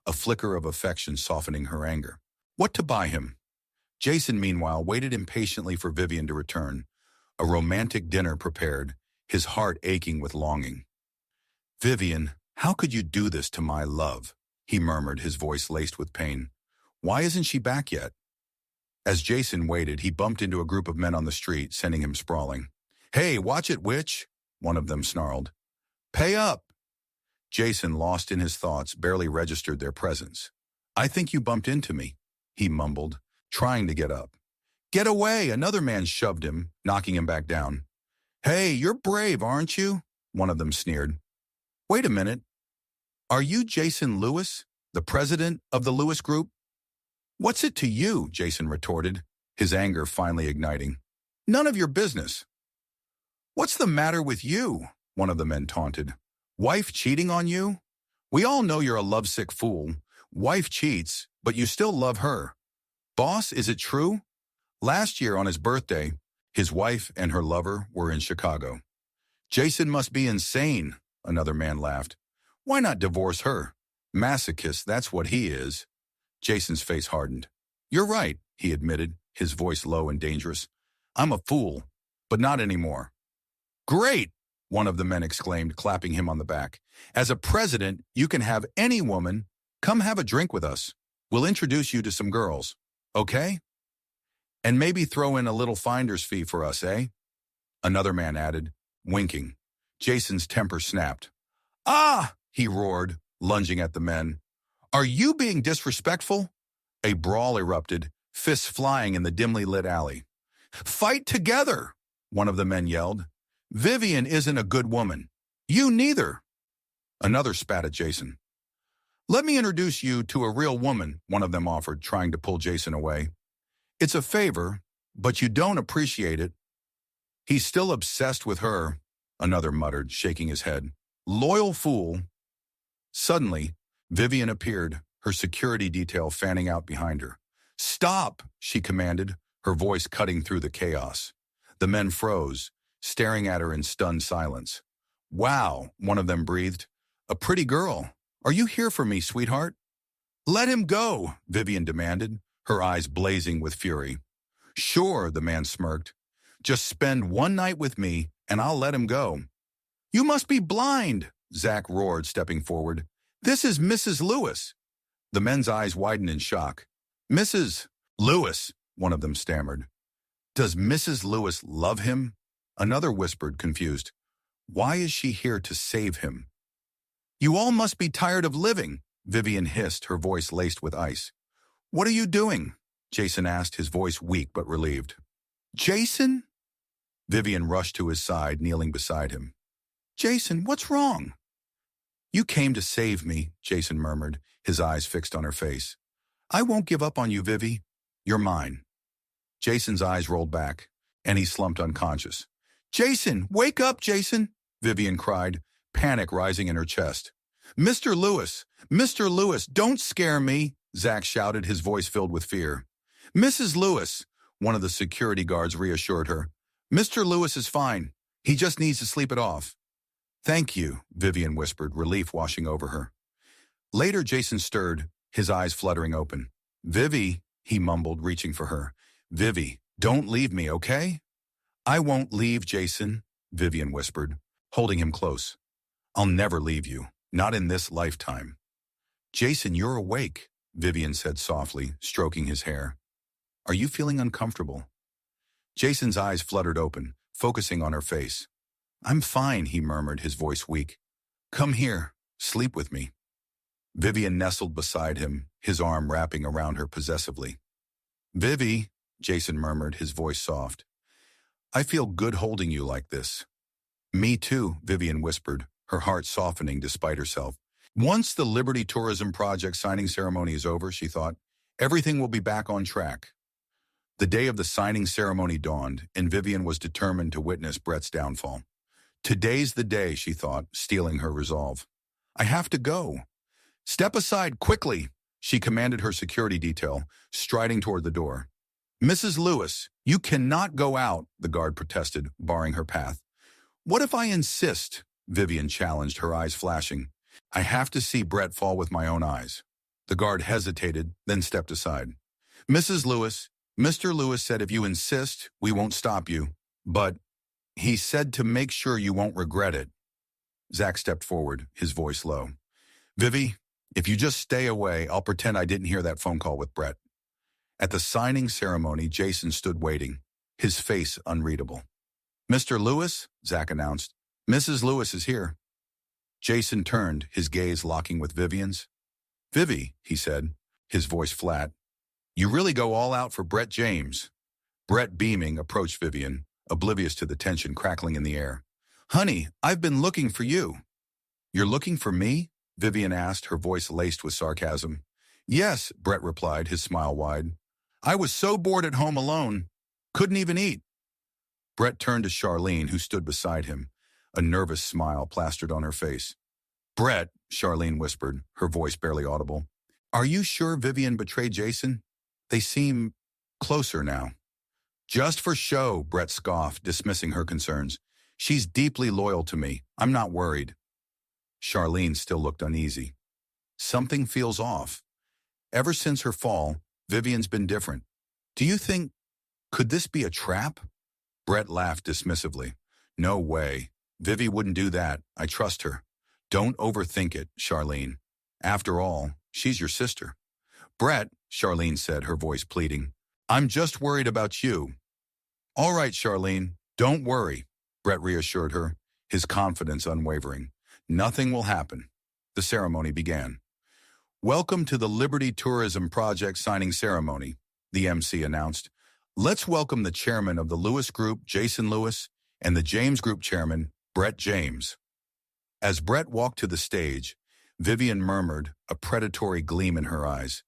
a flicker of affection softening her anger. What to buy him? Jason, meanwhile, waited impatiently for Vivian to return, a romantic dinner prepared, his heart aching with longing. Vivian, how could you do this to my love? He murmured, his voice laced with pain. Why isn't she back yet? As Jason waited, he bumped into a group of men on the street, sending him sprawling. Hey, watch it, witch, one of them snarled. Pay up. Jason, lost in his thoughts, barely registered their presence. I think you bumped into me, he mumbled, trying to get up. Get away, another man shoved him, knocking him back down. Hey, you're brave, aren't you? One of them sneered. Wait a minute. Are you Jason Lewis, the president of the Lewis Group? What's it to you? Jason retorted, his anger finally igniting. None of your business. What's the matter with you? One of the men taunted. Wife cheating on you? We all know you're a lovesick fool. Wife cheats, but you still love her. Boss, is it true? Last year on his birthday, his wife and her lover were in Chicago. Jason must be insane, another man laughed. Why not divorce her? Masochist, that's what he is. Jason's face hardened. You're right, he admitted, his voice low and dangerous. I'm a fool, but not anymore. Great, one of the men exclaimed, clapping him on the back. As a president, you can have any woman. Come have a drink with us. We'll introduce you to some girls, okay? And maybe throw in a little finder's fee for us, eh? Another man added, winking. Jason's temper snapped. Ah, he roared, lunging at the men. Are you being disrespectful? A brawl erupted, fists flying in the dimly lit alley. Fight together, one of the men yelled. Vivian isn't a good woman. You neither. Another spat at Jason. Let me introduce you to a real woman, one of them offered, trying to pull Jason away. It's a favor, but you don't appreciate it. He's still obsessed with her, another muttered, shaking his head. Loyal fool. Suddenly, Vivian appeared, her security detail fanning out behind her. Stop, she commanded, her voice cutting through the chaos. The men froze, staring at her in stunned silence. Wow, one of them breathed. A pretty girl. Are you here for me, sweetheart? Let him go, Vivian demanded, her eyes blazing with fury. Sure, the man smirked. Just spend one night with me, and I'll let him go. You must be blind, Zach roared, stepping forward. This is Mrs. Lewis. The men's eyes widened in shock. Mrs. Lewis, one of them stammered. Does Mrs. Lewis love him? Another whispered, confused. Why is she here to save him? You all must be tired of living, Vivian hissed, her voice laced with ice. What are you doing? Jason asked, his voice weak but relieved. Jason? Vivian rushed to his side, kneeling beside him. Jason, what's wrong? You came to save me, Jason murmured, his eyes fixed on her face. I won't give up on you, Vivi. You're mine. Jason's eyes rolled back, and he slumped unconscious. Jason, wake up, Jason, Vivian cried, panic rising in her chest. Mr. Lewis, don't scare me, Zach shouted, his voice filled with fear. Mrs. Lewis, one of the security guards reassured her. Mr. Lewis is fine. He just needs to sleep it off. Thank you, Vivian whispered, relief washing over her. Later, Jason stirred, his eyes fluttering open. Vivi, he mumbled, reaching for her. Vivi, don't leave me, okay? I won't leave, Jason, Vivian whispered, holding him close. I'll never leave you, not in this lifetime. Jason, you're awake, Vivian said softly, stroking his hair. Are you feeling uncomfortable? Jason's eyes fluttered open, focusing on her face. I'm fine, he murmured, his voice weak. Come here, sleep with me. Vivian nestled beside him, his arm wrapping around her possessively. Vivi, Jason murmured, his voice soft. I feel good holding you like this. Me too, Vivian whispered, her heart softening despite herself. Once the Liberty Tourism Project signing ceremony is over, she thought, everything will be back on track. The day of the signing ceremony dawned, and Vivian was determined to witness Brett's downfall. Today's the day, she thought, steeling her resolve. I have to go. Step aside quickly, she commanded her security detail, striding toward the door. Mrs. Lewis, you cannot go out, the guard protested, barring her path. What if I insist? Vivian challenged, her eyes flashing. I have to see Brett fall with my own eyes. The guard hesitated, then stepped aside. Mrs. Lewis, Mr. Lewis said if you insist, we won't stop you. But he said to make sure you won't regret it. Zach stepped forward, his voice low. Vivi, if you just stay away, I'll pretend I didn't hear that phone call with Brett. At the signing ceremony, Jason stood waiting, his face unreadable. Mr. Lewis, Zach announced. Mrs. Lewis is here. Jason turned, his gaze locking with Vivian's. Vivi, he said, his voice flat. You really go all out for Brett James. Brett, beaming, approached Vivian, oblivious to the tension crackling in the air. Honey, I've been looking for you. You're looking for me? Vivian asked, her voice laced with sarcasm. Yes, Brett replied, his smile wide. I was so bored at home alone. Couldn't even eat. Brett turned to Charlene, who stood beside him, a nervous smile plastered on her face. Brett, Charlene whispered, her voice barely audible. Are you sure Vivian betrayed Jason? They seem closer now. Just for show, Brett scoffed, dismissing her concerns. She's deeply loyal to me. I'm not worried. Charlene still looked uneasy. Something feels off. Ever since her fall, Vivian's been different. Do you think, could this be a trap? Brett laughed dismissively. No way. Vivi wouldn't do that. I trust her. Don't overthink it, Charlene. After all, she's your sister. Brett, Charlene said, her voice pleading. I'm just worried about you. All right, Charlene, don't worry, Brett reassured her, his confidence unwavering. Nothing will happen. The ceremony began. Welcome to the Liberty Tourism Project signing ceremony, the MC announced. Let's welcome the chairman of the Lewis Group, Jason Lewis, and the James Group chairman, Brett James. As Brett walked to the stage, Vivian murmured, a predatory gleam in her eyes.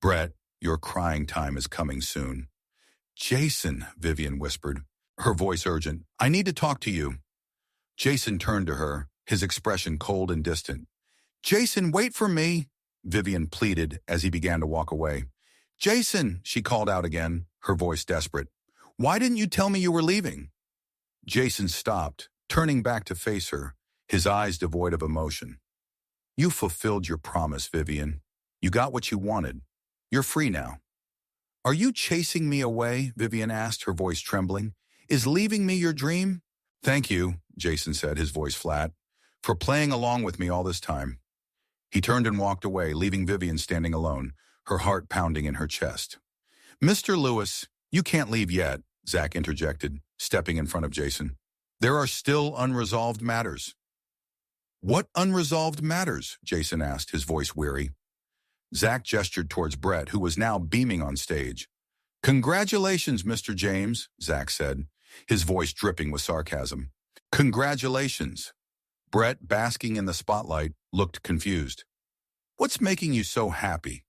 Brett, your crying time is coming soon. Jason, Vivian whispered, her voice urgent. I need to talk to you. Jason turned to her, his expression cold and distant. Jason, wait for me, Vivian pleaded as he began to walk away. Jason, she called out again, her voice desperate. Why didn't you tell me you were leaving? Jason stopped, turning back to face her, his eyes devoid of emotion. You fulfilled your promise, Vivian. You got what you wanted. You're free now. Are you chasing me away? Vivian asked, her voice trembling. Is leaving me your dream? Thank you, Jason said, his voice flat, for playing along with me all this time. He turned and walked away, leaving Vivian standing alone, her heart pounding in her chest. Mr. Lewis, you can't leave yet, Zach interjected, stepping in front of Jason. There are still unresolved matters. What unresolved matters? Jason asked, his voice weary. Zach gestured towards Brett, who was now beaming on stage. Congratulations, Mr. James, Zach said, his voice dripping with sarcasm. Congratulations. Brett, basking in the spotlight, looked confused. What's making you so happy?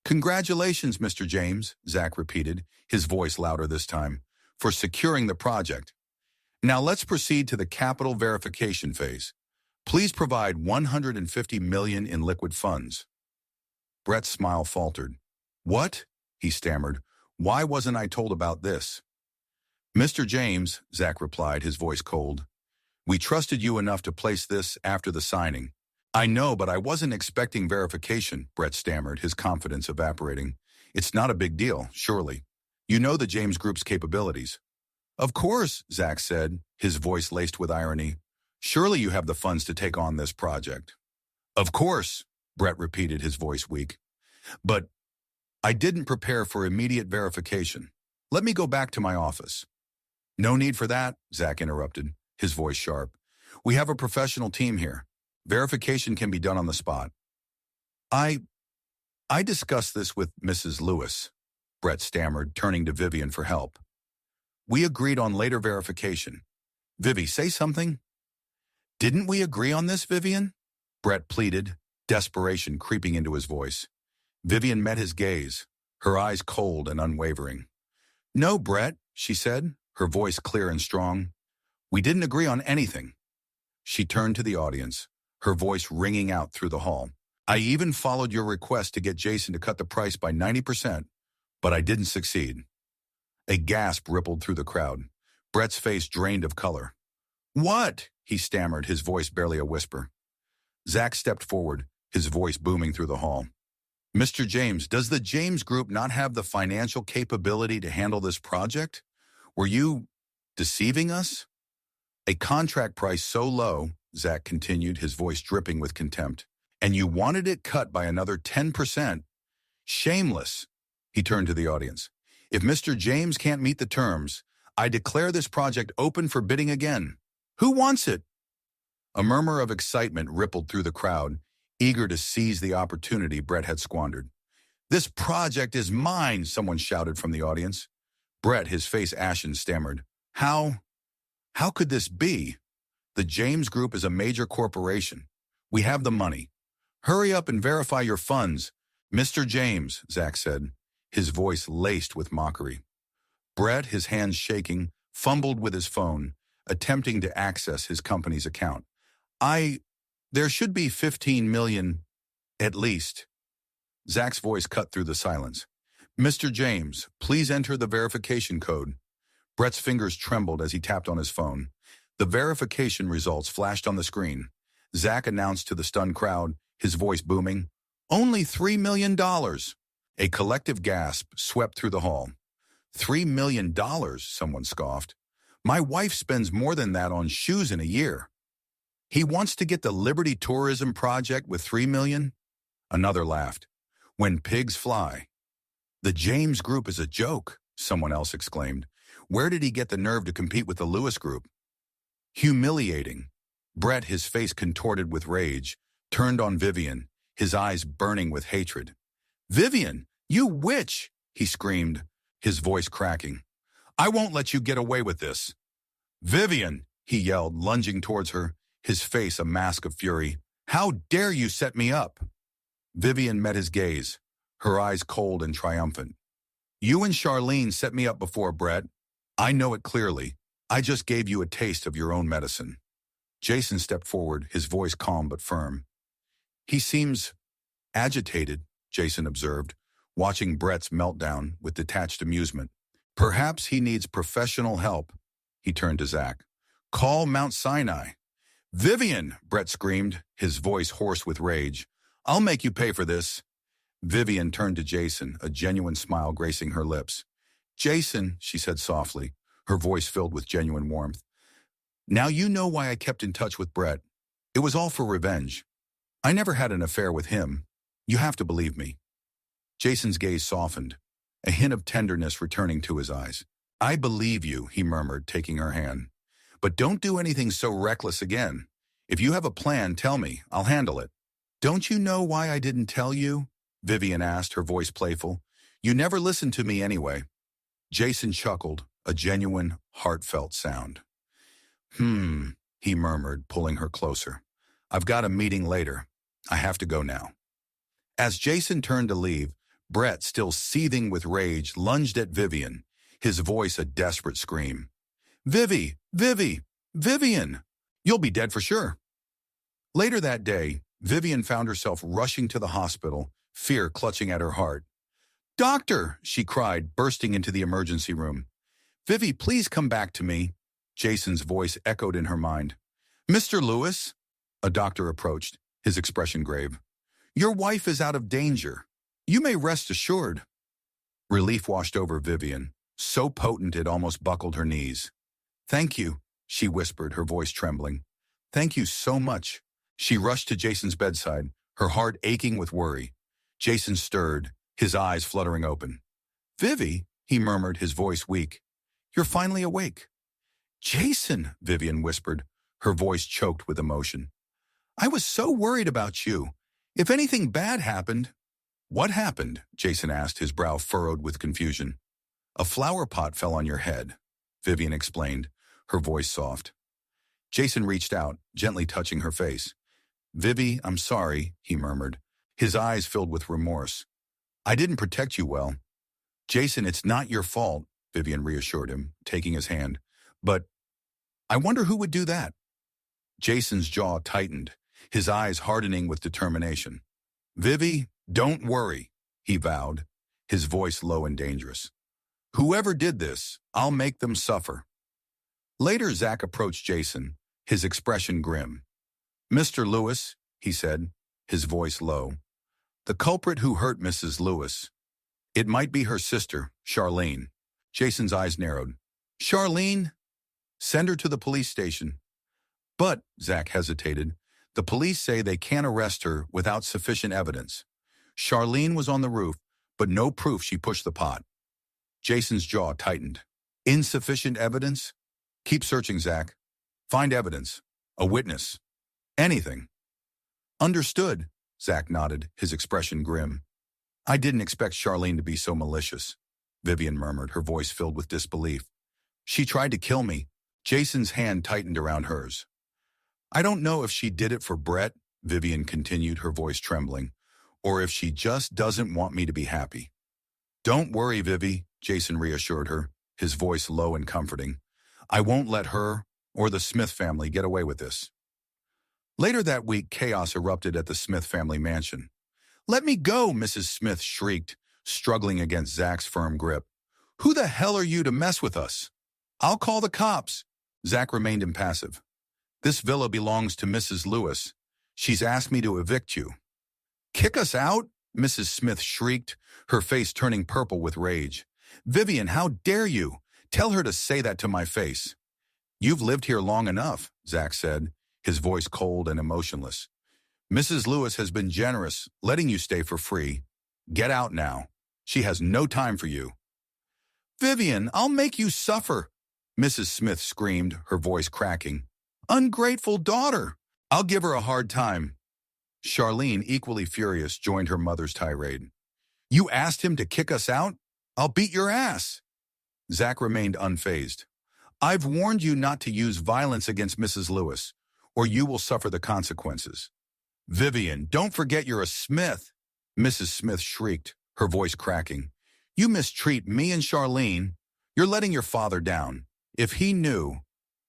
Congratulations, Mr. James, Zach repeated, his voice louder this time, for securing the project. Now let's proceed to the capital verification phase. Please provide $150 million in liquid funds. Brett's smile faltered. What? He stammered. Why wasn't I told about this? Mr. James, Zach replied, his voice cold. We trusted you enough to place this after the signing. I know, but I wasn't expecting verification, Brett stammered, his confidence evaporating. It's not a big deal, surely. You know the James Group's capabilities. Of course, Zach said, his voice laced with irony. Surely you have the funds to take on this project. Of course, Brett repeated, his voice weak. But I didn't prepare for immediate verification. Let me go back to my office. No need for that, Zach interrupted, his voice sharp. We have a professional team here. Verification can be done on the spot. I discussed this with Mrs. Lewis, Brett stammered, turning to Vivian for help. We agreed on later verification. Vivi, say something. Didn't we agree on this, Vivian? Brett pleaded, desperation creeping into his voice. Vivian met his gaze, her eyes cold and unwavering. No, Brett, she said, her voice clear and strong. We didn't agree on anything. She turned to the audience, her voice ringing out through the hall. I even followed your request to get Jason to cut the price by 90%, but I didn't succeed. A gasp rippled through the crowd. Brett's face drained of color. What? He stammered, his voice barely a whisper. Zach stepped forward, his voice booming through the hall. Mr. James, does the James Group not have the financial capability to handle this project? Were you deceiving us? A contract price so low, Zach continued, his voice dripping with contempt, and you wanted it cut by another 10%. Shameless. He turned to the audience. If Mr. James can't meet the terms, I declare this project open for bidding again. Who wants it? A murmur of excitement rippled through the crowd, eager to seize the opportunity Brett had squandered. This project is mine, someone shouted from the audience. Brett, his face ashen, stammered. How could this be? The James Group is a major corporation. We have the money. Hurry up and verify your funds. Mr. James, Zach said, his voice laced with mockery. Brett, his hands shaking, fumbled with his phone, attempting to access his company's account. There should be 15 million, at least. Zach's voice cut through the silence. Mr. James, please enter the verification code. Brett's fingers trembled as he tapped on his phone. The verification results flashed on the screen. Zach announced to the stunned crowd, his voice booming, Only $3 million. A collective gasp swept through the hall. $3 million, someone scoffed. My wife spends more than that on shoes in a year. He wants to get the Liberty Tourism project with $3 million? Another laughed. When pigs fly. The James Group is a joke, someone else exclaimed. Where did he get the nerve to compete with the Lewis Group? Humiliating. Brett, his face contorted with rage, turned on Vivian, his eyes burning with hatred. Vivian, you witch, he screamed, his voice cracking. I won't let you get away with this. Vivian, he yelled, lunging towards her, his face a mask of fury. How dare you set me up? Vivian met his gaze, her eyes cold and triumphant. You and Charlene set me up before, Brett. I know it clearly. I just gave you a taste of your own medicine. Jason stepped forward, his voice calm but firm. He seems agitated, Jason observed, watching Brett's meltdown with detached amusement. Perhaps he needs professional help. He turned to Zach. Call Mount Sinai. "Vivian!" Brett screamed, his voice hoarse with rage. "I'll make you pay for this." Vivian turned to Jason, a genuine smile gracing her lips. "Jason," she said softly, her voice filled with genuine warmth. "Now you know why I kept in touch with Brett. It was all for revenge. I never had an affair with him. You have to believe me." Jason's gaze softened, a hint of tenderness returning to his eyes. "I believe you," he murmured, taking her hand. "But don't do anything so reckless again. If you have a plan, tell me. I'll handle it." "Don't you know why I didn't tell you?" Vivian asked, her voice playful. "You never listened to me anyway." Jason chuckled, a genuine, heartfelt sound. He murmured, pulling her closer. "I've got a meeting later. I have to go now." As Jason turned to leave, Brett, still seething with rage, lunged at Vivian, his voice a desperate scream. Vivian! You'll be dead for sure." Later that day, Vivian found herself rushing to the hospital, fear clutching at her heart. "Doctor!" she cried, bursting into the emergency room. "Vivi, please come back to me." Jason's voice echoed in her mind. "Mr. Lewis?" A doctor approached, his expression grave. "Your wife is out of danger. You may rest assured." Relief washed over Vivian, so potent it almost buckled her knees. "Thank you," she whispered, her voice trembling. "Thank you so much." She rushed to Jason's bedside, her heart aching with worry. Jason stirred, his eyes fluttering open. "Vivi," he murmured, his voice weak. "You're finally awake." "Jason," Vivian whispered, her voice choked with emotion. "I was so worried about you. If anything bad happened—" "What happened?" Jason asked, his brow furrowed with confusion. "A flower pot fell on your head," Vivian explained, her voice soft. Jason reached out, gently touching her face. "Vivi, I'm sorry," he murmured, his eyes filled with remorse. "I didn't protect you well." "Jason, it's not your fault," Vivian reassured him, taking his hand. "But I wonder who would do that." Jason's jaw tightened, his eyes hardening with determination. "Vivi, don't worry," he vowed, his voice low and dangerous. "Whoever did this, I'll make them suffer." Later, Zach approached Jason, his expression grim. "Mr. Lewis," he said, his voice low. "The culprit who hurt Mrs. Lewis. It might be her sister, Charlene." Jason's eyes narrowed. "Charlene? Send her to the police station." "But," Zach hesitated, "the police say they can't arrest her without sufficient evidence. Charlene was on the roof, but no proof she pushed the pot." Jason's jaw tightened. "Insufficient evidence? Keep searching, Zach. Find evidence. A witness. Anything." "Understood," Zach nodded, his expression grim. "I didn't expect Charlene to be so malicious," Vivian murmured, her voice filled with disbelief. "She tried to kill me." Jason's hand tightened around hers. "I don't know if she did it for Brett," Vivian continued, her voice trembling, "or if she just doesn't want me to be happy." "Don't worry, Vivi," Jason reassured her, his voice low and comforting. "I won't let her or the Smith family get away with this." Later that week, chaos erupted at the Smith family mansion. "Let me go," Mrs. Smith shrieked, struggling against Zach's firm grip. "Who the hell are you to mess with us?" "I'll call the cops." Zach remained impassive. "This villa belongs to Mrs. Lewis. She's asked me to evict you." "Kick us out?" Mrs. Smith shrieked, her face turning purple with rage. "Vivian, how dare you? Tell her to say that to my face." "You've lived here long enough," Zach said, his voice cold and emotionless. "Mrs. Lewis has been generous, letting you stay for free. Get out now. She has no time for you." "Vivian, I'll make you suffer," Mrs. Smith screamed, her voice cracking. "Ungrateful daughter. I'll give her a hard time." Charlene, equally furious, joined her mother's tirade. "You asked him to kick us out? I'll beat your ass." Zach remained unfazed. "I've warned you not to use violence against Mrs. Lewis, or you will suffer the consequences." "Vivian, don't forget you're a Smith," Mrs. Smith shrieked, her voice cracking. "You mistreat me and Charlene. You're letting your father down. If he knew—"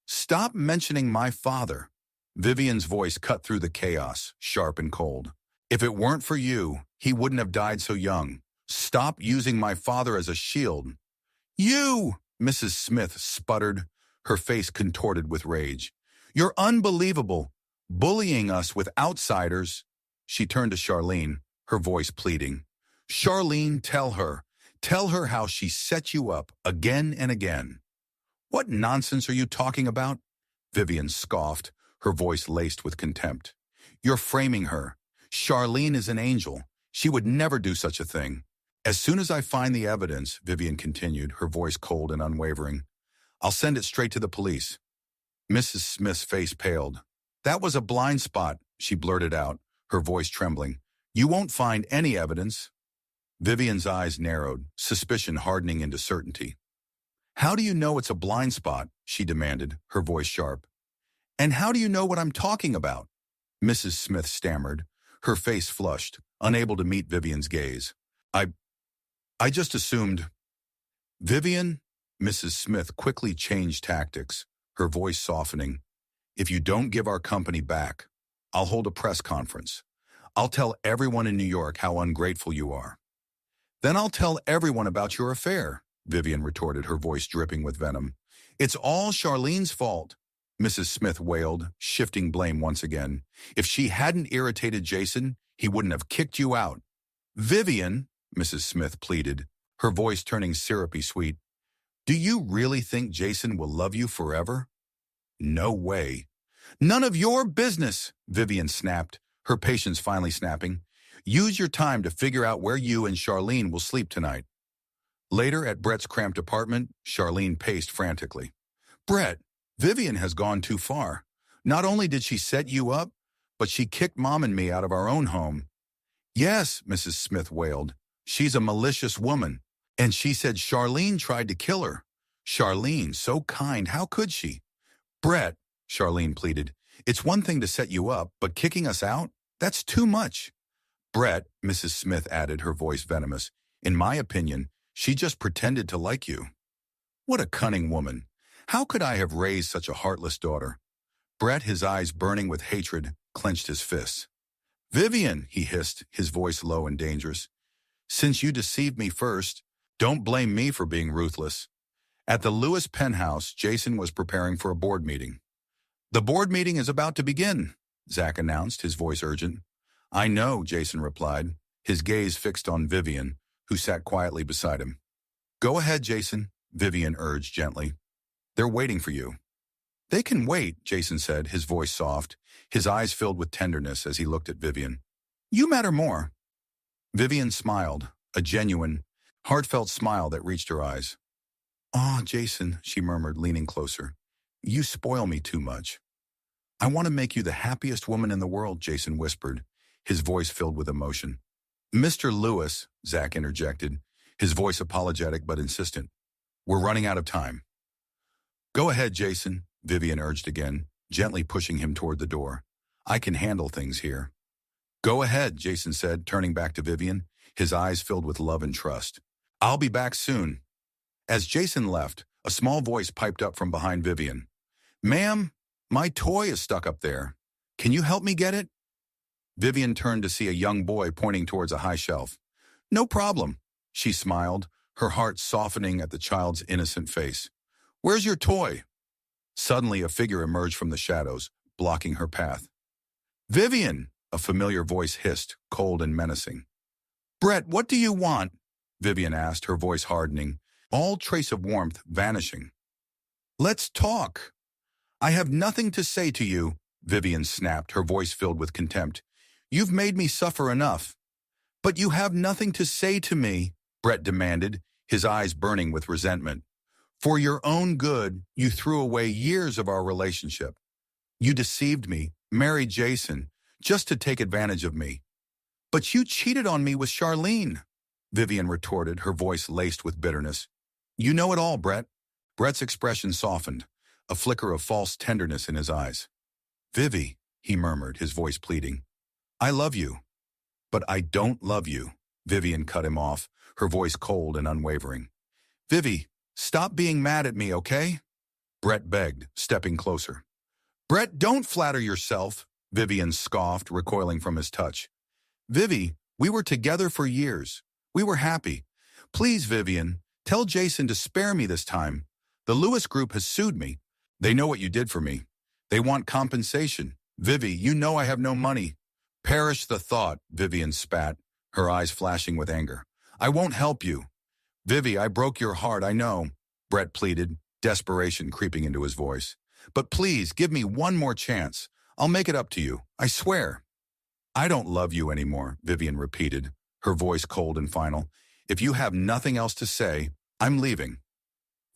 "Stop mentioning my father." Vivian's voice cut through the chaos, sharp and cold. "If it weren't for you, he wouldn't have died so young. Stop using my father as a shield." "You!" Mrs. Smith sputtered, her face contorted with rage. "You're unbelievable. Bullying us with outsiders. She turned to Charlene, her voice pleading. Charlene, tell her. Tell her how she set you up again and again. What nonsense are you talking about? Vivian scoffed, her voice laced with contempt. You're framing her. Charlene is an angel. She would never do such a thing. As soon as I find the evidence, Vivian continued, her voice cold and unwavering, I'll send it straight to the police. Mrs. Smith's face paled. That was a blind spot, she blurted out, her voice trembling. You won't find any evidence. Vivian's eyes narrowed, suspicion hardening into certainty. How do you know it's a blind spot? She demanded, her voice sharp. And how do you know what I'm talking about? Mrs. Smith stammered, her face flushed, unable to meet Vivian's gaze. I just assumed. Vivian, Mrs. Smith quickly changed tactics, her voice softening. If you don't give our company back, I'll hold a press conference. I'll tell everyone in New York how ungrateful you are. Then I'll tell everyone about your affair, Vivian retorted, her voice dripping with venom. It's all Charlene's fault, Mrs. Smith wailed, shifting blame once again. If she hadn't irritated Jason, he wouldn't have kicked you out. Vivian, Mrs. Smith pleaded, her voice turning syrupy sweet. Do you really think Jason will love you forever? No way. None of your business, Vivian snapped, her patience finally snapping. Use your time to figure out where you and Charlene will sleep tonight. Later, at Brett's cramped apartment, Charlene paced frantically. Brett, Vivian has gone too far. Not only did she set you up, but she kicked Mom and me out of our own home. Yes, Mrs. Smith wailed. She's a malicious woman. And she said Charlene tried to kill her. Charlene, so kind, how could she? Brett, Charlene pleaded, it's one thing to set you up, but kicking us out? That's too much. Brett, Mrs. Smith added, her voice venomous, in my opinion, she just pretended to like you. What a cunning woman. How could I have raised such a heartless daughter? Brett, his eyes burning with hatred, clenched his fists. Vivian, he hissed, his voice low and dangerous. Since you deceived me first, don't blame me for being ruthless. At the Lewis penthouse, Jason was preparing for a board meeting. The board meeting is about to begin, Zach announced, his voice urgent. I know, Jason replied, his gaze fixed on Vivian, who sat quietly beside him. Go ahead, Jason, Vivian urged gently. They're waiting for you. They can wait, Jason said, his voice soft, his eyes filled with tenderness as he looked at Vivian. You matter more. Vivian smiled, a genuine, heartfelt smile that reached her eyes. Ah, Jason, she murmured, leaning closer. You spoil me too much. I want to make you the happiest woman in the world, Jason whispered, his voice filled with emotion. Mr. Lewis, Zach interjected, his voice apologetic but insistent. We're running out of time. Go ahead, Jason, Vivian urged again, gently pushing him toward the door. I can handle things here. Go ahead, Jason said, turning back to Vivian, his eyes filled with love and trust. I'll be back soon. As Jason left, a small voice piped up from behind Vivian. Ma'am, my toy is stuck up there. Can you help me get it? Vivian turned to see a young boy pointing towards a high shelf. No problem, she smiled, her heart softening at the child's innocent face. Where's your toy? Suddenly, a figure emerged from the shadows, blocking her path. Vivian, a familiar voice hissed, cold and menacing. Brett, what do you want? Vivian asked, her voice hardening, all trace of warmth vanishing. Let's talk. I have nothing to say to you, Vivian snapped, her voice filled with contempt. You've made me suffer enough. But you have nothing to say to me, Brett demanded, his eyes burning with resentment. For your own good, you threw away years of our relationship. You deceived me, married Jason, just to take advantage of me. But you cheated on me with Charlene, Vivian retorted, her voice laced with bitterness. You know it all, Brett. Brett's expression softened, a flicker of false tenderness in his eyes. Vivi, he murmured, his voice pleading. I love you. But I don't love you, Vivian cut him off, her voice cold and unwavering. Vivi, stop being mad at me, okay? Brett begged, stepping closer. Brett, don't flatter yourself, Vivian scoffed, recoiling from his touch. Vivi, we were together for years. We were happy. Please, Vivian, tell Jason to spare me this time. The Lewis Group has sued me. They know what you did for me. They want compensation. Vivi, you know I have no money. Perish the thought, Vivian spat, her eyes flashing with anger. I won't help you. Vivi, I broke your heart, I know, Brett pleaded, desperation creeping into his voice. But please, give me one more chance. I'll make it up to you, I swear. I don't love you anymore, Vivian repeated, her voice cold and final. If you have nothing else to say, I'm leaving.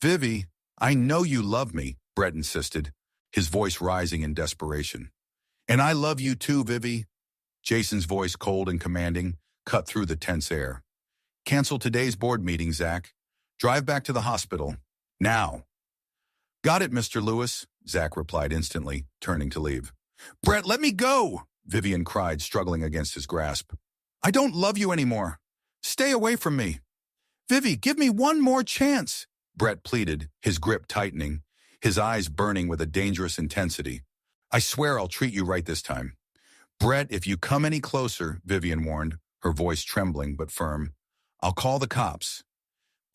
Vivi, I know you love me, Brett insisted, his voice rising in desperation. And I love you too, Vivi. Jason's voice, cold and commanding, cut through the tense air. Cancel today's board meeting, Zach. Drive back to the hospital. Now. Got it, Mr. Lewis, Zach replied instantly, turning to leave. Brett, let me go, Vivian cried, struggling against his grasp. I don't love you anymore. Stay away from me. Vivi, give me one more chance, Brett pleaded, his grip tightening, his eyes burning with a dangerous intensity. I swear I'll treat you right this time. Brett, if you come any closer, Vivian warned, her voice trembling but firm, I'll call the cops.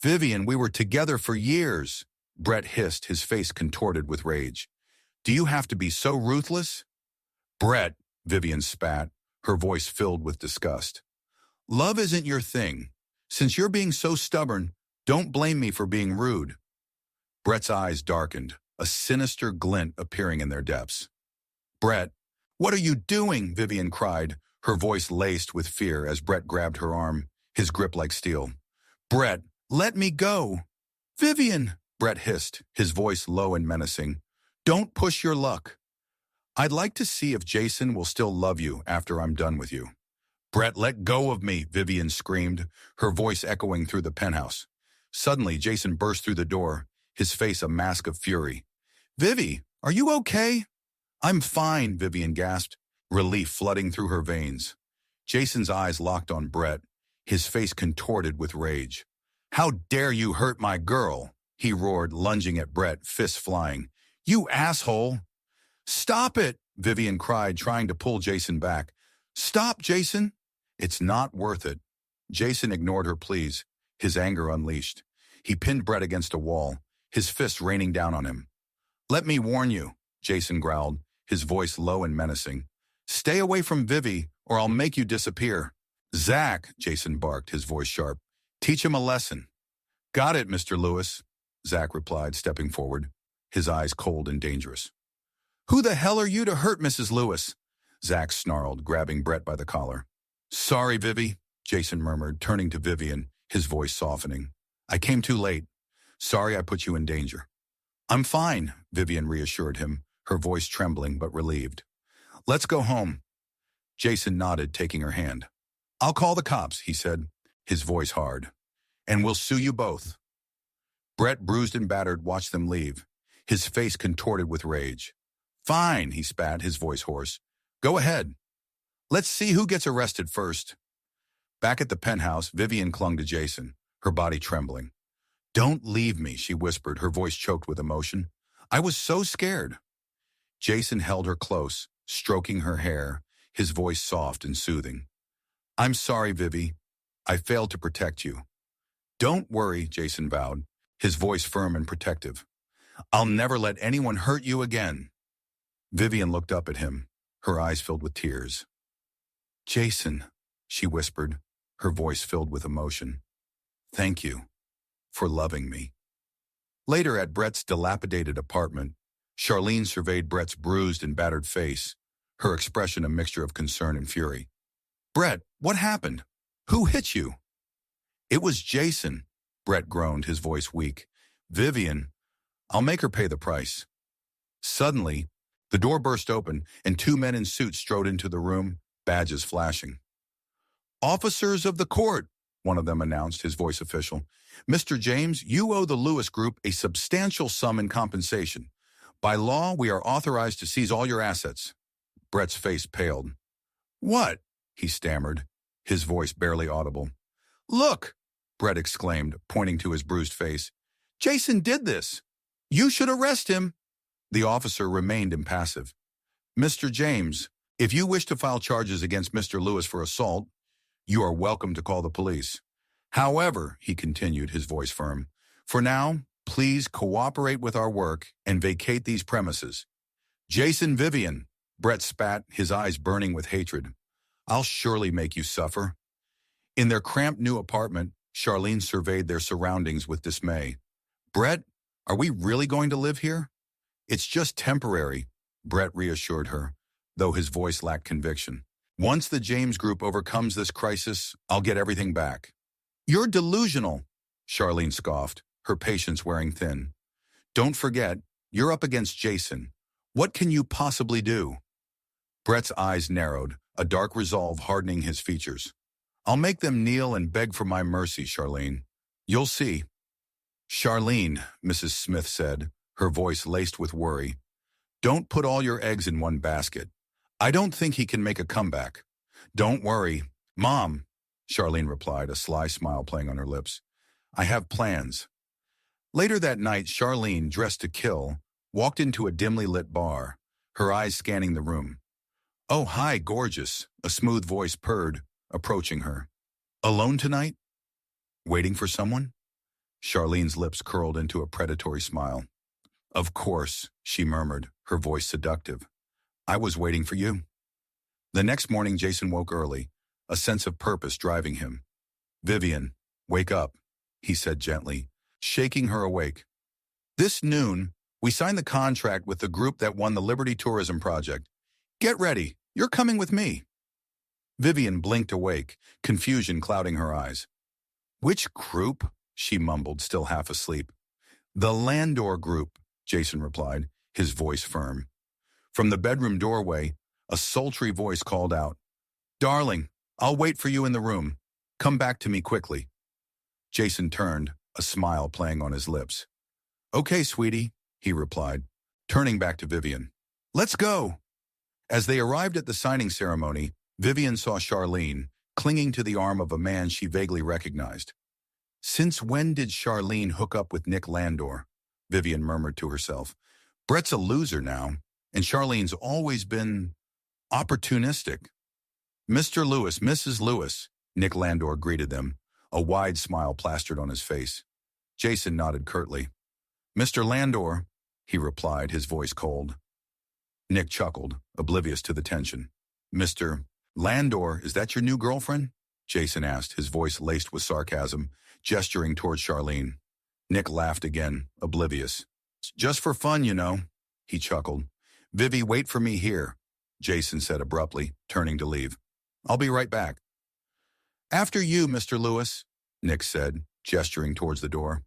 Vivian, we were together for years, Brett hissed, his face contorted with rage. Do you have to be so ruthless? Brett, Vivian spat, her voice filled with disgust. Love isn't your thing. Since you're being so stubborn, don't blame me for being rude. Brett's eyes darkened, a sinister glint appearing in their depths. Brett, what are you doing? Vivian cried, her voice laced with fear as Brett grabbed her arm, his grip like steel. Brett, let me go. Vivian, Brett hissed, his voice low and menacing. Don't push your luck. I'd like to see if Jason will still love you after I'm done with you. Brett, let go of me, Vivian screamed, her voice echoing through the penthouse. Suddenly, Jason burst through the door, his face a mask of fury. Vivi, are you okay? I'm fine, Vivian gasped, relief flooding through her veins. Jason's eyes locked on Brett, his face contorted with rage. How dare you hurt my girl? He roared, lunging at Brett, fists flying. You asshole! Stop it, Vivian cried, trying to pull Jason back. Stop, Jason! It's not worth it. Jason ignored her pleas, his anger unleashed. He pinned Brett against a wall, his fists raining down on him. Let me warn you, Jason growled, his voice low and menacing. Stay away from Vivi, or I'll make you disappear. Zach, Jason barked, his voice sharp. Teach him a lesson. Got it, Mr. Lewis, Zach replied, stepping forward, his eyes cold and dangerous. Who the hell are you to hurt Mrs. Lewis? Zach snarled, grabbing Brett by the collar. Sorry, Vivi, Jason murmured, turning to Vivian, his voice softening. I came too late. Sorry I put you in danger. I'm fine, Vivian reassured him, her voice trembling but relieved. Let's go home. Jason nodded, taking her hand. I'll call the cops, he said, his voice hard. And we'll sue you both. Brett, bruised and battered, watched them leave, his face contorted with rage. Fine, he spat, his voice hoarse. Go ahead. Let's see who gets arrested first. Back at the penthouse, Vivian clung to Jason, her body trembling. Don't leave me, she whispered, her voice choked with emotion. I was so scared. Jason held her close, stroking her hair, his voice soft and soothing. I'm sorry, Vivi. I failed to protect you. Don't worry, Jason vowed, his voice firm and protective. I'll never let anyone hurt you again. Vivian looked up at him, her eyes filled with tears. Jason, she whispered, her voice filled with emotion. Thank you for loving me. Later at Brett's dilapidated apartment, Charlene surveyed Brett's bruised and battered face, her expression a mixture of concern and fury. Brett, what happened? Who hit you? It was Jason, Brett groaned, his voice weak. Vivian, I'll make her pay the price. Suddenly, the door burst open and two men in suits strode into the room, badges flashing. Officers of the court, one of them announced, his voice official. Mr. James, you owe the Lewis Group a substantial sum in compensation. By law, we are authorized to seize all your assets. Brett's face paled. What? He stammered, his voice barely audible. Look, Brett exclaimed, pointing to his bruised face. Jason did this. You should arrest him. The officer remained impassive. Mr. James, if you wish to file charges against Mr. Lewis for assault, you are welcome to call the police. However, he continued, his voice firm, for now, please cooperate with our work and vacate these premises. Jason, Vivian, Brett spat, his eyes burning with hatred. I'll surely make you suffer. In their cramped new apartment, Charlene surveyed their surroundings with dismay. Brett, are we really going to live here? It's just temporary, Brett reassured her, though his voice lacked conviction. Once the James Group overcomes this crisis, I'll get everything back. You're delusional, Charlene scoffed, her patience wearing thin. Don't forget, you're up against Jason. What can you possibly do? Brett's eyes narrowed, a dark resolve hardening his features. I'll make them kneel and beg for my mercy, Charlene. You'll see. Charlene, Mrs. Smith said, her voice laced with worry. Don't put all your eggs in one basket. I don't think he can make a comeback. Don't worry. Mom, Charlene replied, a sly smile playing on her lips. I have plans. Later that night, Charlene, dressed to kill, walked into a dimly lit bar, her eyes scanning the room. Oh, hi, gorgeous, a smooth voice purred, approaching her. Alone tonight? Waiting for someone? Charlene's lips curled into a predatory smile. Of course, she murmured, her voice seductive. I was waiting for you. The next morning, Jason woke early, a sense of purpose driving him. Vivian, wake up, he said gently, shaking her awake. This noon, we signed the contract with the group that won the Liberty Tourism Project. Get ready, you're coming with me. Vivian blinked awake, confusion clouding her eyes. Which group? She mumbled, still half asleep. The Landor Group, Jason replied, his voice firm. From the bedroom doorway, a sultry voice called out, Darling, I'll wait for you in the room. Come back to me quickly. Jason turned, a smile playing on his lips. Okay, sweetie, he replied, turning back to Vivian. Let's go. As they arrived at the signing ceremony, Vivian saw Charlene, clinging to the arm of a man she vaguely recognized. Since when did Charlene hook up with Nick Landor? Vivian murmured to herself. Brett's a loser now, and Charlene's always been opportunistic. Mr. Lewis, Mrs. Lewis, Nick Landor greeted them, a wide smile plastered on his face. Jason nodded curtly. Mr. Landor, he replied, his voice cold. Nick chuckled, oblivious to the tension. Mr. Landor, is that your new girlfriend? Jason asked, his voice laced with sarcasm, gesturing towards Charlene. Nick laughed again, oblivious. Just for fun, you know, he chuckled. Vivi, wait for me here, Jason said abruptly, turning to leave. I'll be right back. After you, Mr. Lewis, Nick said, gesturing towards the door.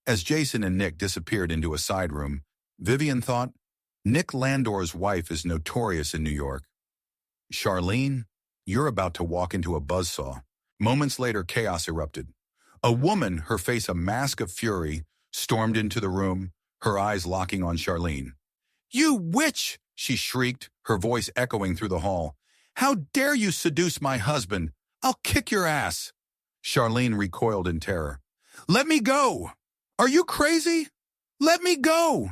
As Jason and Nick disappeared into a side room, Vivian thought, Nick Landor's wife is notorious in New York. Charlene, you're about to walk into a buzzsaw. Moments later, chaos erupted. A woman, her face a mask of fury, stormed into the room, her eyes locking on Charlene. You witch! She shrieked, her voice echoing through the hall. How dare you seduce my husband? I'll kick your ass! Charlene recoiled in terror. Let me go! Are you crazy? Let me go!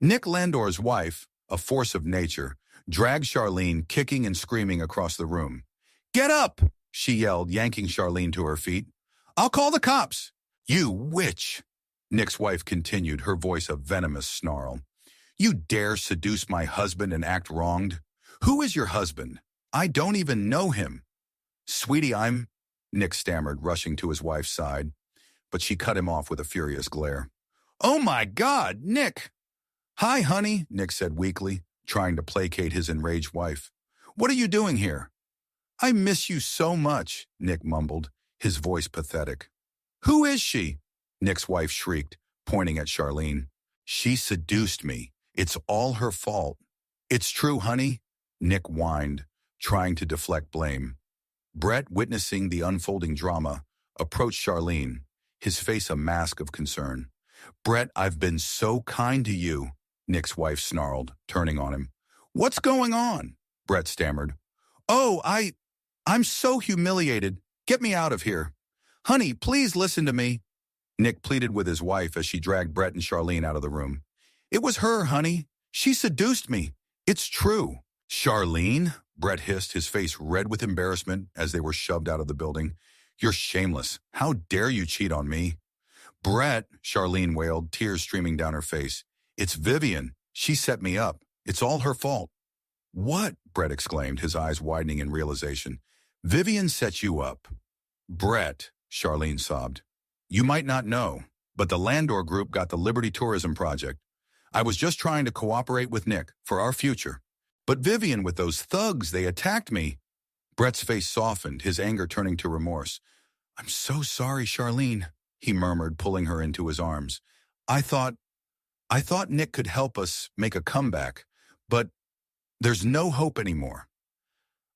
Nick Landor's wife, a force of nature, dragged Charlene kicking and screaming across the room. Get up! She yelled, yanking Charlene to her feet. I'll call the cops! You witch! Nick's wife continued, her voice a venomous snarl. You dare seduce my husband and act wronged? Who is your husband? I don't even know him. Sweetie, Nick stammered, rushing to his wife's side, but she cut him off with a furious glare. Oh my God, Nick! Hi, honey, Nick said weakly, trying to placate his enraged wife. What are you doing here? I miss you so much, Nick mumbled, his voice pathetic. Who is she? Nick's wife shrieked, pointing at Charlene. She seduced me. It's all her fault. It's true, honey, Nick whined, trying to deflect blame. Brett, witnessing the unfolding drama, approached Charlene, his face a mask of concern. Brett, I've been so kind to you, Nick's wife snarled, turning on him. What's going on? Brett stammered. Oh, I'm so humiliated. Get me out of here. Honey, please listen to me. Nick pleaded with his wife as she dragged Brett and Charlene out of the room. It was her, honey. She seduced me. It's true. Charlene? Brett hissed, his face red with embarrassment as they were shoved out of the building. You're shameless. How dare you cheat on me? Brett, Charlene wailed, tears streaming down her face. It's Vivian. She set me up. It's all her fault. What? Brett exclaimed, his eyes widening in realization. Vivian set you up. Brett, Charlene sobbed. You might not know, but the Landor Group got the Liberty Tourism Project. I was just trying to cooperate with Nick for our future. But Vivian, with those thugs, they attacked me. Brett's face softened, his anger turning to remorse. I'm so sorry, Charlene, he murmured, pulling her into his arms. I thought Nick could help us make a comeback, but there's no hope anymore.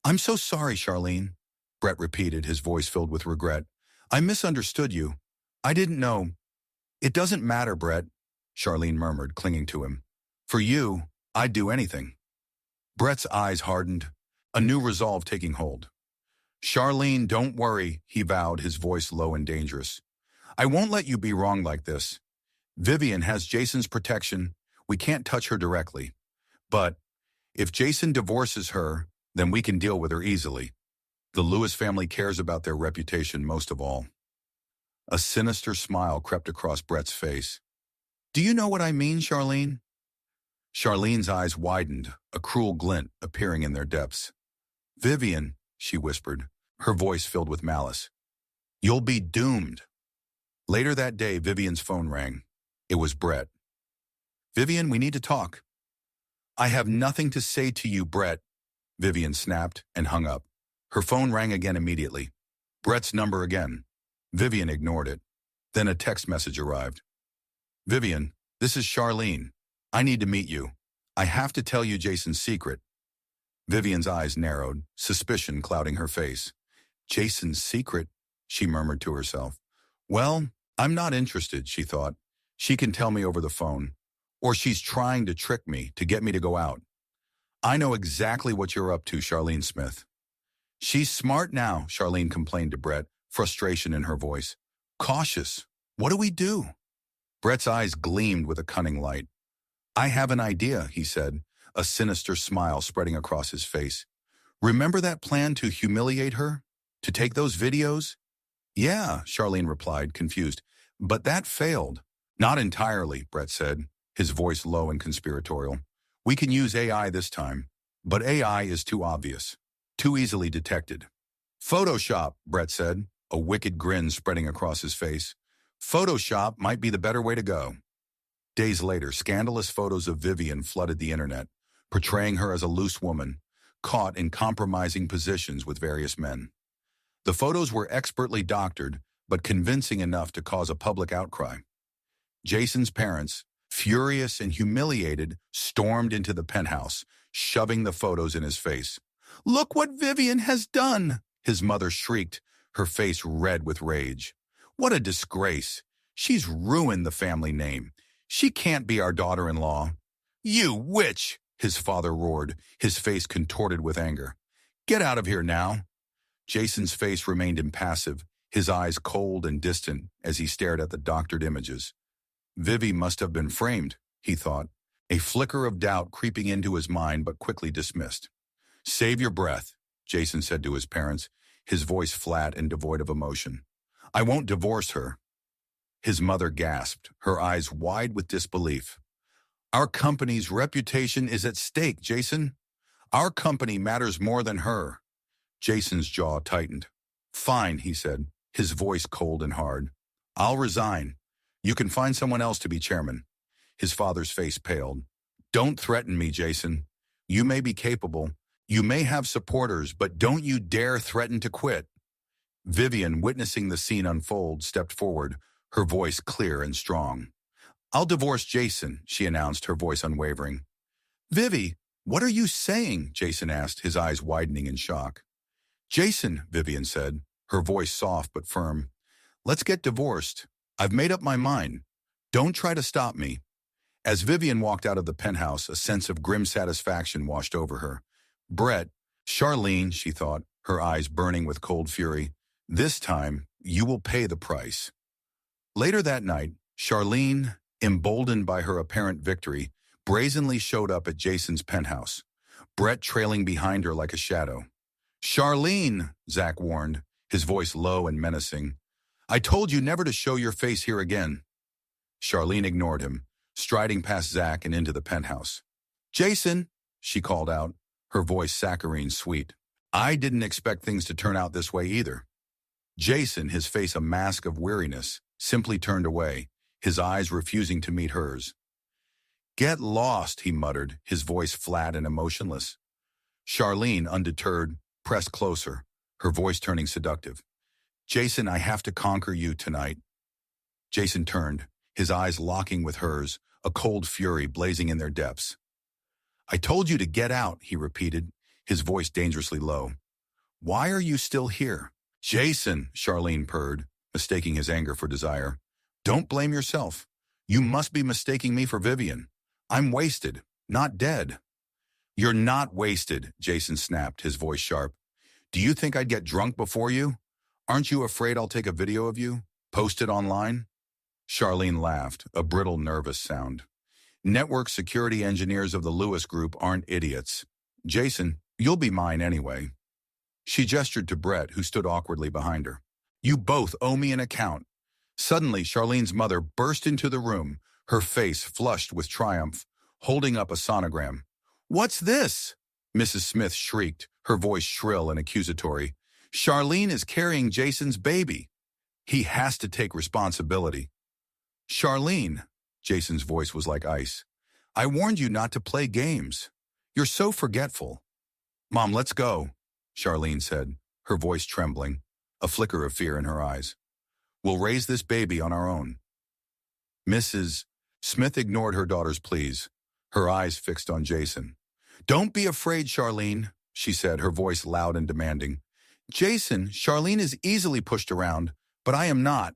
I'm so sorry, Charlene, Brett repeated, his voice filled with regret. I misunderstood you. I didn't know. It doesn't matter, Brett, Charlene murmured, clinging to him. For you, I'd do anything. Brett's eyes hardened, a new resolve taking hold. Charlene, don't worry, he vowed, his voice low and dangerous. I won't let you be wrong like this. Vivian has Jason's protection. We can't touch her directly. But if Jason divorces her, then we can deal with her easily. The Lewis family cares about their reputation most of all. A sinister smile crept across Brett's face. Do you know what I mean, Charlene? Charlene's eyes widened, a cruel glint appearing in their depths. Vivian, she whispered, her voice filled with malice. You'll be doomed. Later that day, Vivian's phone rang. It was Brett. Vivian, we need to talk. I have nothing to say to you, Brett, Vivian snapped and hung up. Her phone rang again immediately. Brett's number again. Vivian ignored it. Then a text message arrived. Vivian, this is Charlene. I need to meet you. I have to tell you Jason's secret. Vivian's eyes narrowed, suspicion clouding her face. Jason's secret, she murmured to herself. Well, I'm not interested, she thought. She can tell me over the phone. Or she's trying to trick me to get me to go out. I know exactly what you're up to, Charlene Smith. She's smart now, Charlene complained to Brett, frustration in her voice. Cautious. What do we do? Brett's eyes gleamed with a cunning light. I have an idea, he said, a sinister smile spreading across his face. Remember that plan to humiliate her? To take those videos? Yeah, Charlene replied, confused. But that failed. Not entirely, Brett said, his voice low and conspiratorial. We can use AI this time, but AI is too obvious, too easily detected. Photoshop, Brett said, a wicked grin spreading across his face. Photoshop might be the better way to go. Days later, scandalous photos of Vivian flooded the internet, portraying her as a loose woman, caught in compromising positions with various men. The photos were expertly doctored, but convincing enough to cause a public outcry. Jason's parents, furious and humiliated, stormed into the penthouse, shoving the photos in his face. Look what Vivian has done, his mother shrieked, her face red with rage. What a disgrace. She's ruined the family name. She can't be our daughter-in-law. You witch, his father roared, his face contorted with anger. Get out of here now. Jason's face remained impassive, his eyes cold and distant as he stared at the doctored images. Vivi must have been framed, he thought, a flicker of doubt creeping into his mind but quickly dismissed. Save your breath, Jason said to his parents, his voice flat and devoid of emotion. I won't divorce her. His mother gasped, her eyes wide with disbelief. Our company's reputation is at stake, Jason. Our company matters more than her. Jason's jaw tightened. Fine, he said, his voice cold and hard. I'll resign. You can find someone else to be chairman. His father's face paled. Don't threaten me, Jason. You may be capable. You may have supporters, but don't you dare threaten to quit. Vivian, witnessing the scene unfold, stepped forward, her voice clear and strong. I'll divorce Jason, she announced, her voice unwavering. Vivi, what are you saying? Jason asked, his eyes widening in shock. Jason, Vivian said, her voice soft but firm. Let's get divorced. I've made up my mind. Don't try to stop me. As Vivian walked out of the penthouse, a sense of grim satisfaction washed over her. Brett, Charlene, she thought, her eyes burning with cold fury. This time, you will pay the price. Later that night, Charlene, emboldened by her apparent victory, brazenly showed up at Jason's penthouse, Brett trailing behind her like a shadow. Charlene, Zach warned, his voice low and menacing. I told you never to show your face here again. Charlene ignored him, striding past Zach and into the penthouse. Jason, she called out, her voice saccharine sweet. I didn't expect things to turn out this way either. Jason, his face a mask of weariness, simply turned away, his eyes refusing to meet hers. Get lost, he muttered, his voice flat and emotionless. Charlene, undeterred, pressed closer, her voice turning seductive. Jason, I have to conquer you tonight. Jason turned, his eyes locking with hers, a cold fury blazing in their depths. I told you to get out, he repeated, his voice dangerously low. Why are you still here? Jason, Charlene purred, mistaking his anger for desire. Don't blame yourself. You must be mistaking me for Vivian. I'm wasted, not dead. You're not wasted, Jason snapped, his voice sharp. Do you think I'd get drunk before you? Aren't you afraid I'll take a video of you? Post it online? Charlene laughed, a brittle, nervous sound. Network security engineers of the Lewis Group aren't idiots. Jason, you'll be mine anyway. She gestured to Brett, who stood awkwardly behind her. You both owe me an account. Suddenly, Charlene's mother burst into the room, her face flushed with triumph, holding up a sonogram. What's this? Mrs. Smith shrieked, her voice shrill and accusatory. Charlene is carrying Jason's baby. He has to take responsibility. Charlene, Jason's voice was like ice. I warned you not to play games. You're so forgetful. Mom, let's go, Charlene said, her voice trembling, a flicker of fear in her eyes. We'll raise this baby on our own. Mrs. Smith ignored her daughter's pleas, her eyes fixed on Jason. Don't be afraid, Charlene, she said, her voice loud and demanding. Jason, Charlene is easily pushed around, but I am not.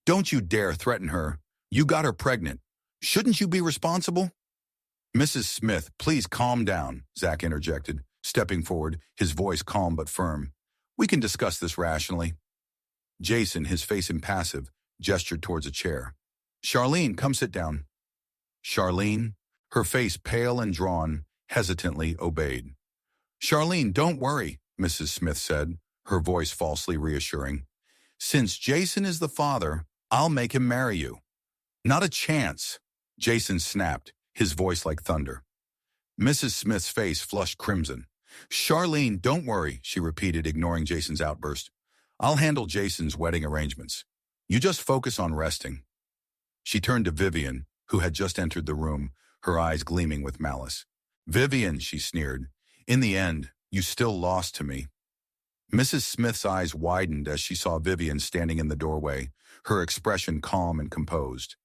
Don't you dare threaten her. You got her pregnant. Shouldn't you be responsible? Mrs. Smith, please calm down, Zach interjected, stepping forward, his voice calm but firm. We can discuss this rationally. Jason, his face impassive, gestured towards a chair. Charlene, come sit down. Charlene, her face pale and drawn, hesitantly obeyed. Charlene, don't worry, Mrs. Smith said, her voice falsely reassuring. Since Jason is the father, I'll make him marry you. Not a chance, Jason snapped, his voice like thunder. Mrs. Smith's face flushed crimson. Charlene, don't worry, she repeated, ignoring Jason's outburst. I'll handle Jason's wedding arrangements. You just focus on resting. She turned to Vivian, who had just entered the room, her eyes gleaming with malice. Vivian, she sneered, in the end, you still lost to me. Mrs. Smith's eyes widened as she saw Vivian standing in the doorway, her expression calm and composed.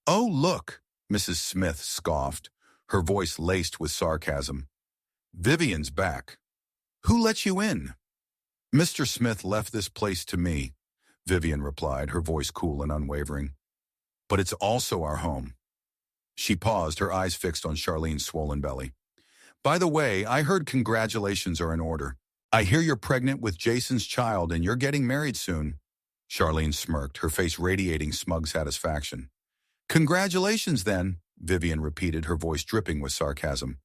Oh, look, Mrs. Smith scoffed, her voice laced with sarcasm. Vivian's back. Who let you in? Mr. Smith left this place to me, Vivian replied, her voice cool and unwavering. But it's also our home. She paused, her eyes fixed on Charlene's swollen belly. By the way, I heard congratulations are in order. I hear you're pregnant with Jason's child and you're getting married soon. Charlene smirked, her face radiating smug satisfaction. Congratulations, then, Vivian repeated, her voice dripping with sarcasm.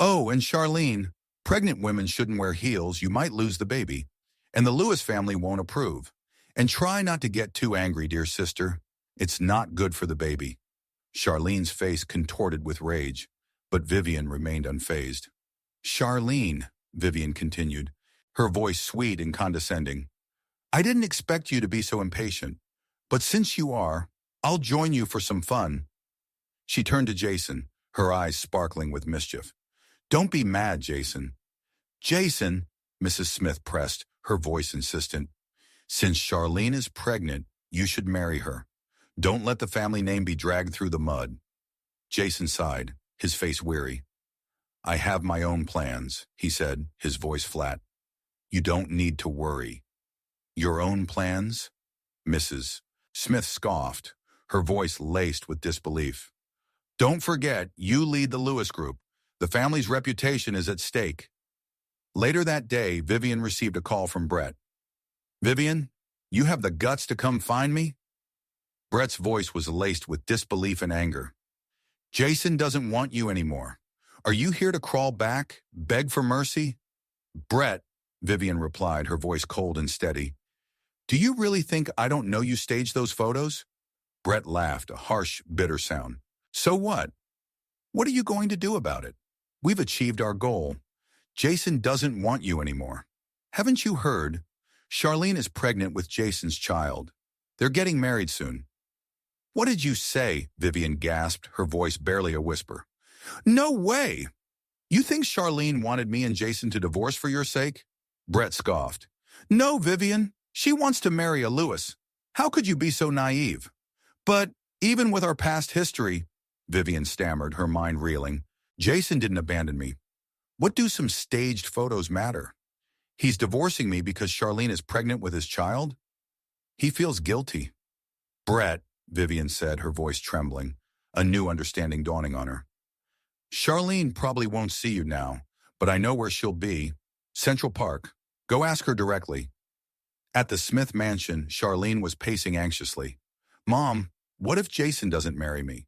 Oh, and Charlene, pregnant women shouldn't wear heels, you might lose the baby. And the Lewis family won't approve. And try not to get too angry, dear sister. It's not good for the baby. Charlene's face contorted with rage, but Vivian remained unfazed. Charlene, Vivian continued, her voice sweet and condescending. I didn't expect you to be so impatient, but since you are, I'll join you for some fun. She turned to Jason, her eyes sparkling with mischief. Don't be mad, Jason. Jason, Mrs. Smith pressed, her voice insistent. Since Charlene is pregnant, you should marry her. Don't let the family name be dragged through the mud. Jason sighed, his face weary. I have my own plans, he said, his voice flat. You don't need to worry. Your own plans? Mrs. Smith scoffed, her voice laced with disbelief. Don't forget, you lead the Lewis Group. The family's reputation is at stake. Later that day, Vivian received a call from Brett. Vivian, you have the guts to come find me? Brett's voice was laced with disbelief and anger. Jason doesn't want you anymore. Are you here to crawl back, beg for mercy? Brett, Vivian replied, her voice cold and steady. Do you really think I don't know you staged those photos? Brett laughed, a harsh, bitter sound. So what? What are you going to do about it? We've achieved our goal. Jason doesn't want you anymore. Haven't you heard? Charlene is pregnant with Jason's child. They're getting married soon. What did you say? Vivian gasped, her voice barely a whisper. No way! You think Charlene wanted me and Jason to divorce for your sake? Brett scoffed. No, Vivian. She wants to marry a Lewis. How could you be so naive? But even with our past history, Vivian stammered, her mind reeling, Jason didn't abandon me. What do some staged photos matter? He's divorcing me because Charlene is pregnant with his child? He feels guilty. Brett, Vivian said, her voice trembling, a new understanding dawning on her. Charlene probably won't see you now, but I know where she'll be. Central Park. Go ask her directly. At the Smith mansion, Charlene was pacing anxiously. Mom, what if Jason doesn't marry me?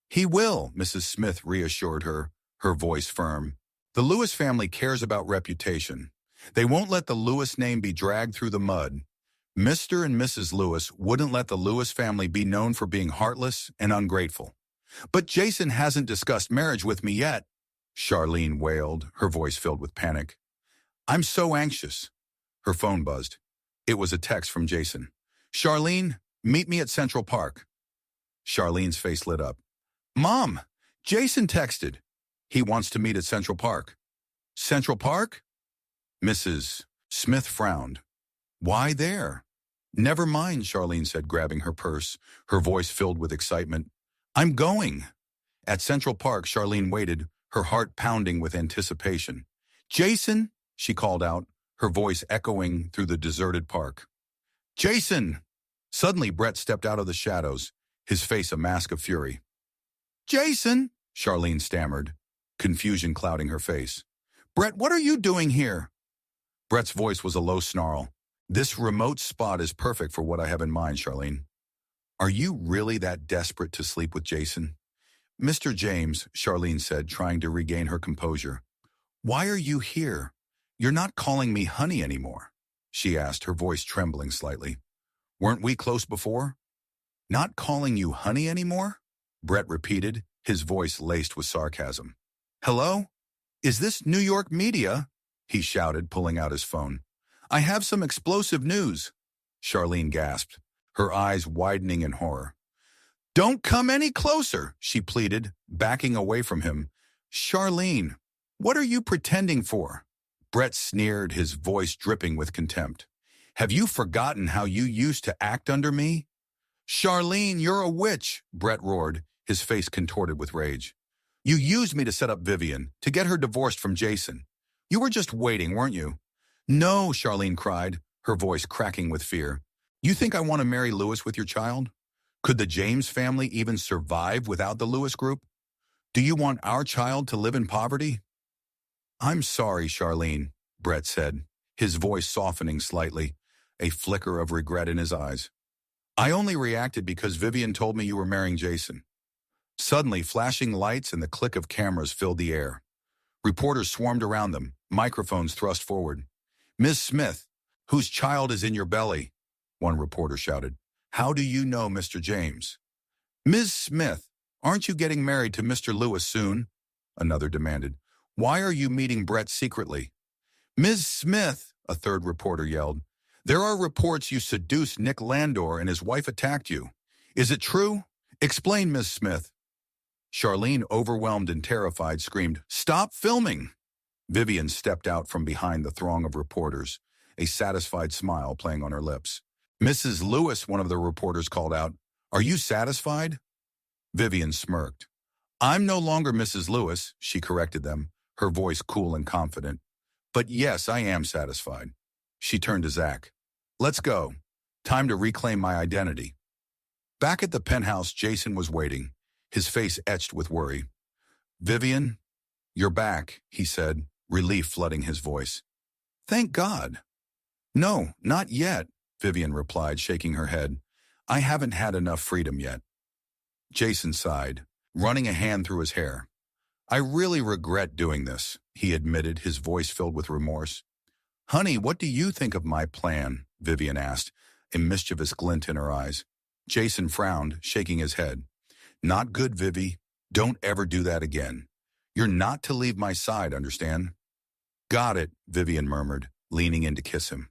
He will, Mrs. Smith reassured her, her voice firm. The Lewis family cares about reputation. They won't let the Lewis name be dragged through the mud. Mr. and Mrs. Lewis wouldn't let the Lewis family be known for being heartless and ungrateful. But Jason hasn't discussed marriage with me yet, Charlene wailed, her voice filled with panic. I'm so anxious. Her phone buzzed. It was a text from Jason. Charlene, meet me at Central Park. Charlene's face lit up. Mom, Jason texted. He wants to meet at Central Park. Central Park? Mrs. Smith frowned. Why there? Never mind, Charlene said, grabbing her purse, her voice filled with excitement. I'm going. At Central Park, Charlene waited, her heart pounding with anticipation. Jason, she called out, her voice echoing through the deserted park. Jason! Suddenly, Brett stepped out of the shadows, his face a mask of fury. Jason! Charlene stammered, confusion clouding her face. Brett, what are you doing here? Brett's voice was a low snarl. This remote spot is perfect for what I have in mind, Charlene. Are you really that desperate to sleep with Jason? Mr. James, Charlene said, trying to regain her composure. Why are you here? You're not calling me honey anymore, she asked, her voice trembling slightly. Weren't we close before? Not calling you honey anymore? Brett repeated, his voice laced with sarcasm. Hello? Is this New York media? He shouted, pulling out his phone. I have some explosive news, Charlene gasped, her eyes widening in horror. Don't come any closer, she pleaded, backing away from him. Charlene, what are you pretending for? Brett sneered, his voice dripping with contempt. Have you forgotten how you used to act under me? Charlene, you're a witch, Brett roared, his face contorted with rage. You used me to set up Vivian, to get her divorced from Jason. You were just waiting, weren't you? No, Charlene cried, her voice cracking with fear. You think I want to marry Lewis with your child? Could the James family even survive without the Lewis group? Do you want our child to live in poverty? I'm sorry, Charlene, Brett said, his voice softening slightly, a flicker of regret in his eyes. I only reacted because Vivian told me you were marrying Jason. Suddenly, flashing lights and the click of cameras filled the air. Reporters swarmed around them, microphones thrust forward. Ms. Smith, whose child is in your belly? One reporter shouted. How do you know Mr. James? Ms. Smith, aren't you getting married to Mr. Lewis soon? Another demanded. Why are you meeting Brett secretly? Ms. Smith, a third reporter yelled. There are reports you seduced Nick Landor and his wife attacked you. Is it true? Explain, Ms. Smith. Charlene, overwhelmed and terrified, screamed, Stop filming! Vivian stepped out from behind the throng of reporters, a satisfied smile playing on her lips. Mrs. Lewis, one of the reporters called out, Are you satisfied? Vivian smirked. I'm no longer Mrs. Lewis, she corrected them, her voice cool and confident. But yes, I am satisfied. She turned to Zach. Let's go. Time to reclaim my identity. Back at the penthouse, Jason was waiting, his face etched with worry. Vivian, you're back, he said, relief flooding his voice. Thank God. No, not yet, Vivian replied, shaking her head. I haven't had enough freedom yet. Jason sighed, running a hand through his hair. I really regret doing this, he admitted, his voice filled with remorse. Honey, what do you think of my plan? Vivian asked, a mischievous glint in her eyes. Jason frowned, shaking his head. Not good, Vivi. Don't ever do that again. You're not to leave my side, understand? Got it, Vivian murmured, leaning in to kiss him.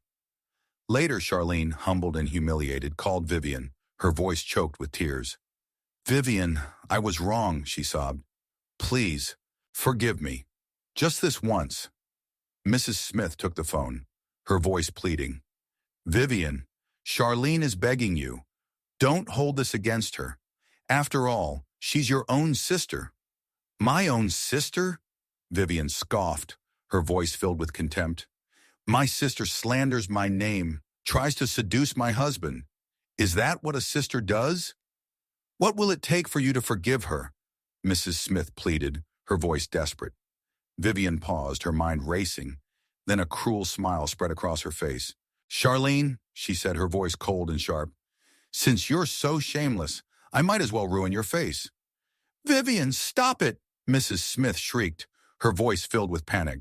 Later, Charlene, humbled and humiliated, called Vivian, her voice choked with tears. Vivian, I was wrong, she sobbed. Please, forgive me. Just this once. Mrs. Smith took the phone, her voice pleading. Vivian, Charlene is begging you. Don't hold this against her. After all, she's your own sister. My own sister? Vivian scoffed, her voice filled with contempt. My sister slanders my name, tries to seduce my husband. Is that what a sister does? What will it take for you to forgive her? Mrs. Smith pleaded, her voice desperate. Vivian paused, her mind racing. Then a cruel smile spread across her face. Charlene, she said, her voice cold and sharp, since you're so shameless, I might as well ruin your face. Vivian, stop it, Mrs. Smith shrieked, her voice filled with panic.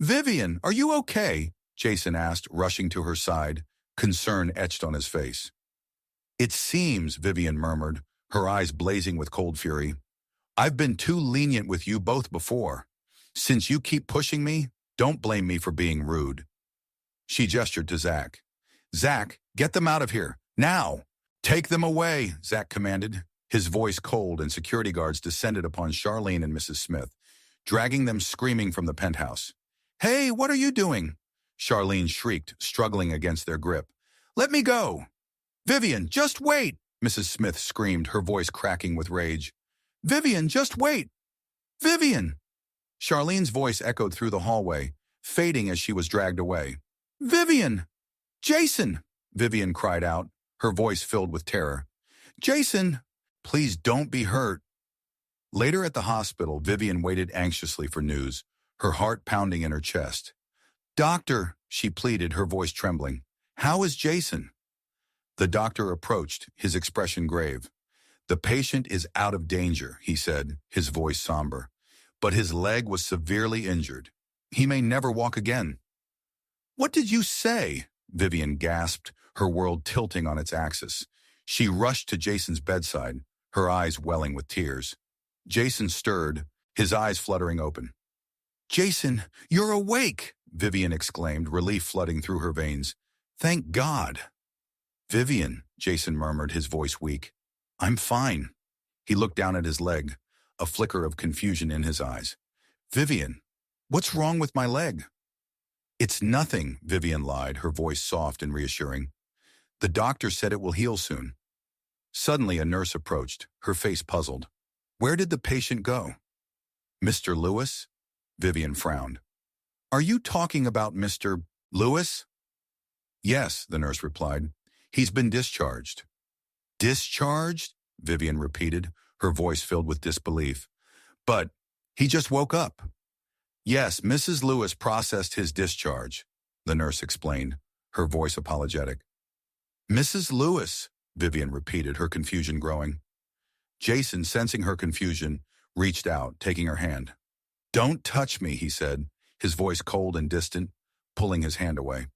Vivian, are you okay? Jason asked, rushing to her side, concern etched on his face. It seems, Vivian murmured, her eyes blazing with cold fury. I've been too lenient with you both before. Since you keep pushing me, don't blame me for being rude. She gestured to Zach. Zach, get them out of here, now! Take them away, Zach commanded. His voice cold, and security guards descended upon Charlene and Mrs. Smith, dragging them screaming from the penthouse. Hey, what are you doing? Charlene shrieked, struggling against their grip. Let me go! Vivian, just wait! Mrs. Smith screamed, her voice cracking with rage. Vivian, just wait! Vivian! Charlene's voice echoed through the hallway, fading as she was dragged away. Vivian! Jason! Vivian cried out, her voice filled with terror. Jason! Please don't be hurt. Later at the hospital, Vivian waited anxiously for news, her heart pounding in her chest. Doctor, she pleaded, her voice trembling. How is Jason? The doctor approached, his expression grave. The patient is out of danger, he said, his voice somber. But his leg was severely injured. He may never walk again. What did you say? Vivian gasped, her world tilting on its axis. She rushed to Jason's bedside, her eyes welling with tears. Jason stirred, his eyes fluttering open. Jason, you're awake, Vivian exclaimed, relief flooding through her veins. Thank God. Vivian, Jason murmured, his voice weak. I'm fine. He looked down at his leg, a flicker of confusion in his eyes. Vivian, what's wrong with my leg? It's nothing, Vivian lied, her voice soft and reassuring. The doctor said it will heal soon. Suddenly, a nurse approached, her face puzzled. Where did the patient go? Mr. Lewis? Vivian frowned. Are you talking about Mr. Lewis? Yes, the nurse replied. He's been discharged. Discharged? Vivian repeated, her voice filled with disbelief. But he just woke up. Yes, Mrs. Lewis processed his discharge, the nurse explained, her voice apologetic. Mrs. Lewis, Vivian repeated, her confusion growing. Jason, sensing her confusion, reached out, taking her hand. Don't touch me, he said, his voice cold and distant, pulling his hand away.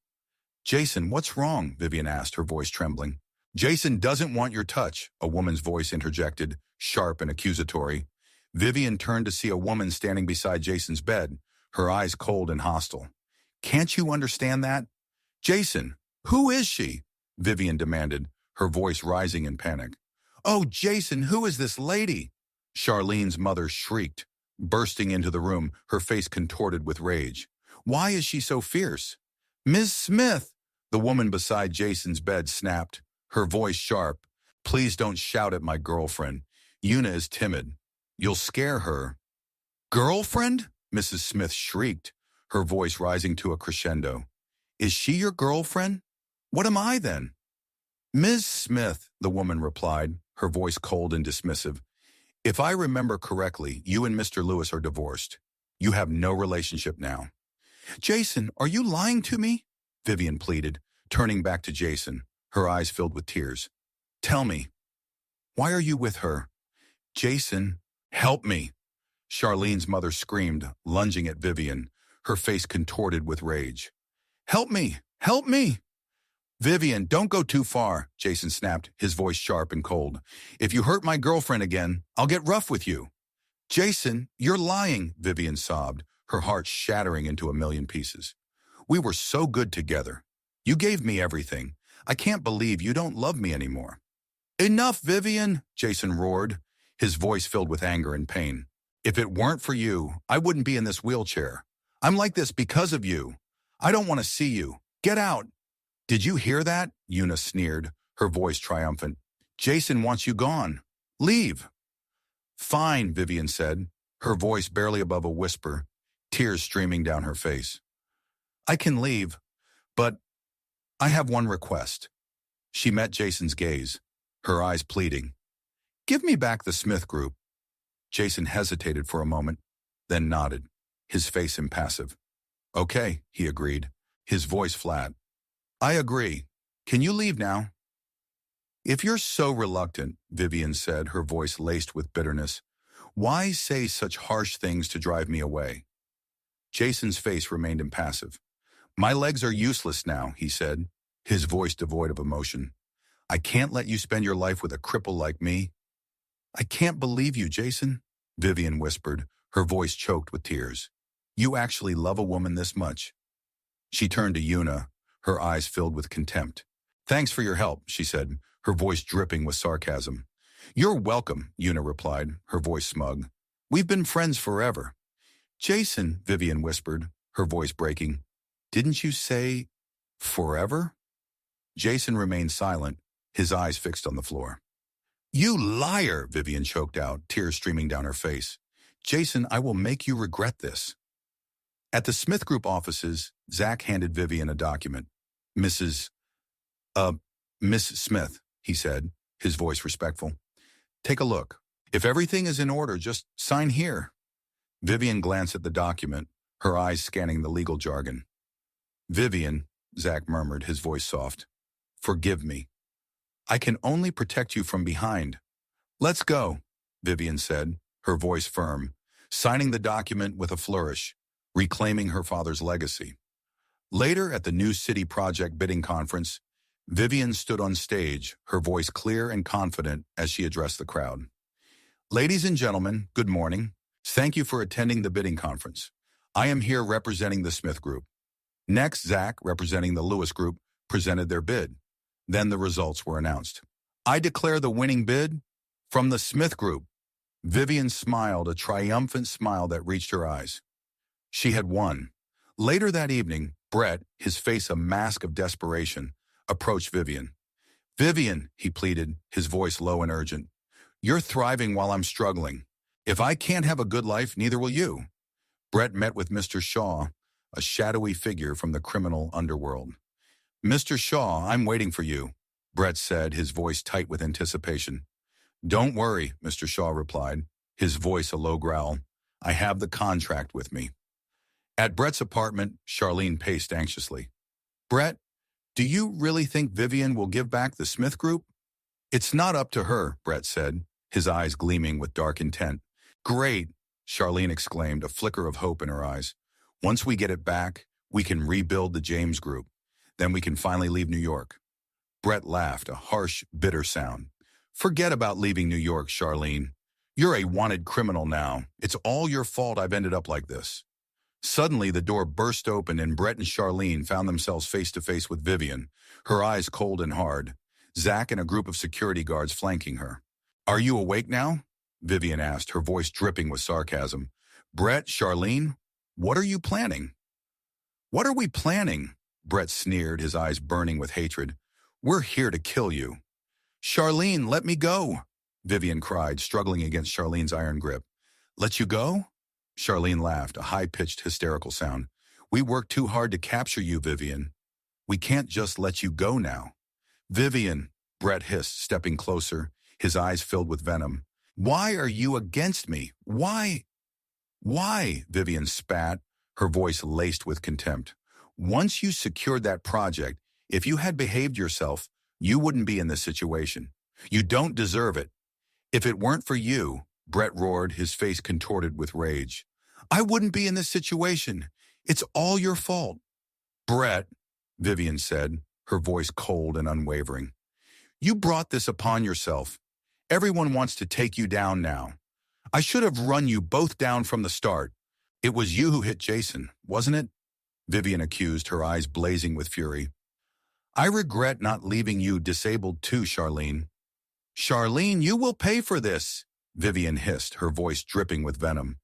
Jason, what's wrong? Vivian asked, her voice trembling. Jason doesn't want your touch, a woman's voice interjected, sharp and accusatory. Vivian turned to see a woman standing beside Jason's bed, her eyes cold and hostile. Can't you understand that? Jason, who is she? Vivian demanded, her voice rising in panic. Oh, Jason, who is this lady? Charlene's mother shrieked, bursting into the room, her face contorted with rage. Why is she so fierce? Ms. Smith, the woman beside Jason's bed snapped, her voice sharp. Please don't shout at my girlfriend. Una is timid. You'll scare her. Girlfriend? Mrs. Smith shrieked, her voice rising to a crescendo. Is she your girlfriend? What am I then? Ms. Smith, the woman replied, her voice cold and dismissive. If I remember correctly, you and Mr. Lewis are divorced. You have no relationship now. Jason, are you lying to me? Vivian pleaded, turning back to Jason, her eyes filled with tears. Tell me, why are you with her? Jason, help me. Charlene's mother screamed, lunging at Vivian, her face contorted with rage. Help me! Help me! Vivian, don't go too far, Jason snapped, his voice sharp and cold. If you hurt my girlfriend again, I'll get rough with you. Jason, you're lying, Vivian sobbed, her heart shattering into a million pieces. We were so good together. You gave me everything. I can't believe you don't love me anymore. Enough, Vivian, Jason roared, his voice filled with anger and pain. If it weren't for you, I wouldn't be in this wheelchair. I'm like this because of you. I don't want to see you. Get out. Did you hear that? Una sneered, her voice triumphant. Jason wants you gone. Leave. Fine, Vivian said, her voice barely above a whisper, tears streaming down her face. I can leave, but I have one request. She met Jason's gaze, her eyes pleading. Give me back the Smith Group. Jason hesitated for a moment, then nodded, his face impassive. Okay, he agreed, his voice flat. I agree. Can you leave now? If you're so reluctant, Vivian said, her voice laced with bitterness, why say such harsh things to drive me away? Jason's face remained impassive. My legs are useless now, he said, his voice devoid of emotion. I can't let you spend your life with a cripple like me. I can't believe you, Jason, Vivian whispered, her voice choked with tears. You actually love a woman this much? She turned to Una, her eyes filled with contempt. Thanks for your help, she said, her voice dripping with sarcasm. You're welcome, Una replied, her voice smug. We've been friends forever. Jason, Vivian whispered, her voice breaking. Didn't you say forever? Jason remained silent, his eyes fixed on the floor. You liar, Vivian choked out, tears streaming down her face. Jason, I will make you regret this. At the Smith Group offices, Zach handed Vivian a document. Miss Smith, he said, his voice respectful. Take a look. If everything is in order, just sign here. Vivian glanced at the document, her eyes scanning the legal jargon. Vivian, Zach murmured, his voice soft. Forgive me. I can only protect you from behind. Let's go, Vivian said, her voice firm, signing the document with a flourish, reclaiming her father's legacy. Later, at the New City Project bidding conference, Vivian stood on stage, her voice clear and confident as she addressed the crowd. Ladies and gentlemen, good morning. Thank you for attending the bidding conference. I am here representing the Smith Group. Next, Zach, representing the Lewis Group, presented their bid. Then the results were announced. I declare the winning bid from the Smith Group. Vivian smiled, a triumphant smile that reached her eyes. She had won. Later that evening, Brett, his face a mask of desperation, approached Vivian. Vivian, he pleaded, his voice low and urgent. You're thriving while I'm struggling. If I can't have a good life, neither will you. Brett met with Mr. Shaw, a shadowy figure from the criminal underworld. Mr. Shaw, I'm waiting for you, Brett said, his voice tight with anticipation. Don't worry, Mr. Shaw replied, his voice a low growl. I have the contract with me. At Brett's apartment, Charlene paced anxiously. Brett, do you really think Vivian will give back the Smith Group? It's not up to her, Brett said, his eyes gleaming with dark intent. Great, Charlene exclaimed, a flicker of hope in her eyes. Once we get it back, we can rebuild the James Group. Then we can finally leave New York. Brett laughed, a harsh, bitter sound. Forget about leaving New York, Charlene. You're a wanted criminal now. It's all your fault I've ended up like this. Suddenly, the door burst open and Brett and Charlene found themselves face to face with Vivian, her eyes cold and hard. Zach and a group of security guards flanking her. Are you awake now? Vivian asked, her voice dripping with sarcasm. Brett, Charlene, what are you planning? What are we planning? Brett sneered, his eyes burning with hatred. We're here to kill you. Charlene, let me go, Vivian cried, struggling against Charlene's iron grip. Let you go? Charlene laughed, a high-pitched, hysterical sound. We worked too hard to capture you, Vivian. We can't just let you go now. Vivian, Brett hissed, stepping closer, his eyes filled with venom. Why are you against me? Why? Why? Vivian spat, her voice laced with contempt. Once you secured that project, if you had behaved yourself, you wouldn't be in this situation. You don't deserve it. If it weren't for you, Brett roared, his face contorted with rage. I wouldn't be in this situation. It's all your fault. Brett, Vivian said, her voice cold and unwavering. You brought this upon yourself. Everyone wants to take you down now. I should have run you both down from the start. It was you who hit Jason, wasn't it? Vivian accused, her eyes blazing with fury. I regret not leaving you disabled too, Charlene. Charlene, you will pay for this, Vivian hissed, her voice dripping with venom.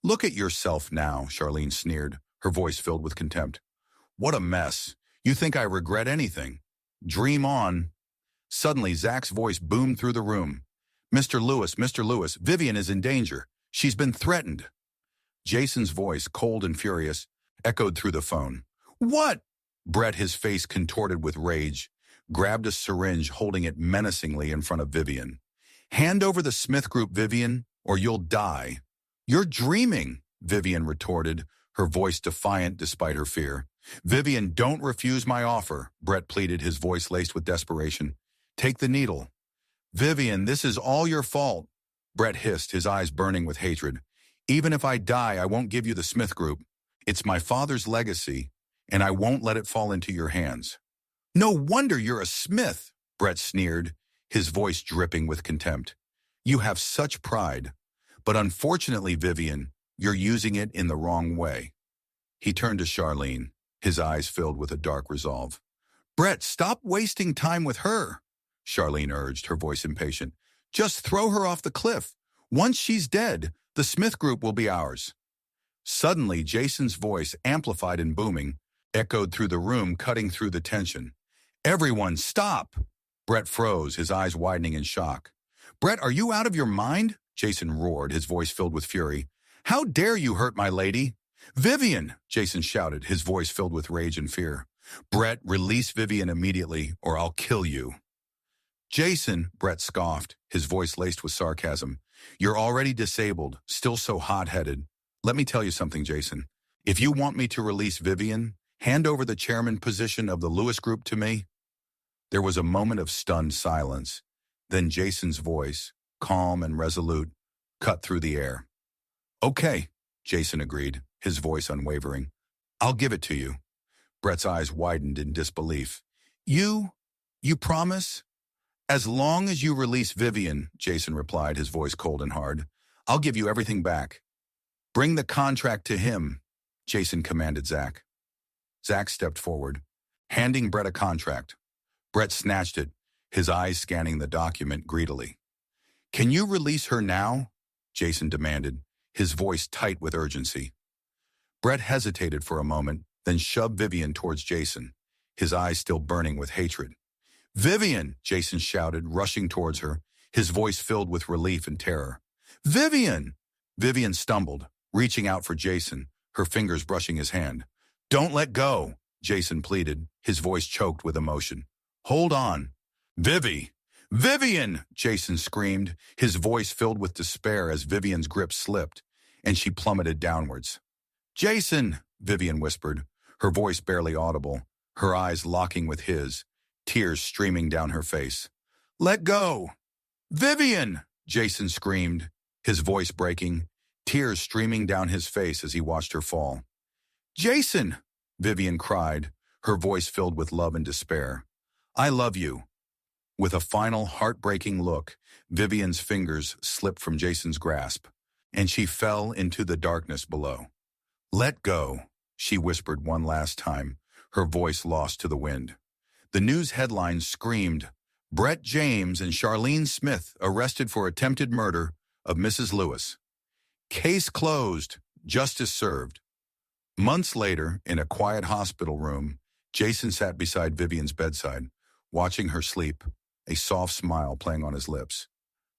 Look at yourself now, Charlene sneered, her voice filled with contempt. What a mess. You think I regret anything? Dream on. Suddenly, Zach's voice boomed through the room. Mr. Lewis, Vivian is in danger. She's been threatened. Jason's voice, cold and furious, echoed through the phone. What? Brett, his face contorted with rage, grabbed a syringe, holding it menacingly in front of Vivian. Hand over the Smith Group, Vivian, or you'll die. You're dreaming, Vivian retorted, her voice defiant despite her fear. Vivian, don't refuse my offer, Brett pleaded, his voice laced with desperation. Take the needle. Vivian, this is all your fault, Brett hissed, his eyes burning with hatred. Even if I die, I won't give you the Smith Group. It's my father's legacy, and I won't let it fall into your hands. No wonder you're a Smith, Brett sneered, his voice dripping with contempt. You have such pride, but unfortunately, Vivian, you're using it in the wrong way. He turned to Charlene, his eyes filled with a dark resolve. Brett, stop wasting time with her, Charlene urged, her voice impatient. Just throw her off the cliff. Once she's dead, the Smith Group will be ours. Suddenly, Jason's voice, amplified and booming, echoed through the room, cutting through the tension. Everyone, stop! Brett froze, his eyes widening in shock. Brett, are you out of your mind? Jason roared, his voice filled with fury. How dare you hurt my lady? Vivian, Jason shouted, his voice filled with rage and fear. Brett, release Vivian immediately, or I'll kill you. Jason, Brett scoffed, his voice laced with sarcasm. You're already disabled, still so hot-headed. Let me tell you something, Jason. If you want me to release Vivian, hand over the chairman position of the Lewis Group to me. There was a moment of stunned silence. Then Jason's voice, calm and resolute, cut through the air. Okay, Jason agreed, his voice unwavering. I'll give it to you. Brett's eyes widened in disbelief. You promise? As long as you release Vivian, Jason replied, his voice cold and hard, I'll give you everything back. Bring the contract to him, Jason commanded Zach. Zach stepped forward, handing Brett a contract. Brett snatched it, his eyes scanning the document greedily. Can you release her now? Jason demanded, his voice tight with urgency. Brett hesitated for a moment, then shoved Vivian towards Jason, his eyes still burning with hatred. Vivian, Jason shouted, rushing towards her, his voice filled with relief and terror. Vivian! Vivian stumbled, reaching out for Jason, her fingers brushing his hand. Don't let go, Jason pleaded, his voice choked with emotion. Hold on. Vivian, Jason screamed, his voice filled with despair as Vivian's grip slipped, and she plummeted downwards. Jason, Vivian whispered, her voice barely audible, her eyes locking with his, tears streaming down her face. Let go! Vivian! Jason screamed, his voice breaking, tears streaming down his face as he watched her fall. Jason! Vivian cried, her voice filled with love and despair. I love you. With a final heartbreaking look, Vivian's fingers slipped from Jason's grasp, and she fell into the darkness below. Let go, she whispered one last time, her voice lost to the wind. The news headlines screamed, Brett James and Charlene Smith arrested for attempted murder of Mrs. Lewis. Case closed, justice served. Months later, in a quiet hospital room, Jason sat beside Vivian's bedside, watching her sleep, a soft smile playing on his lips.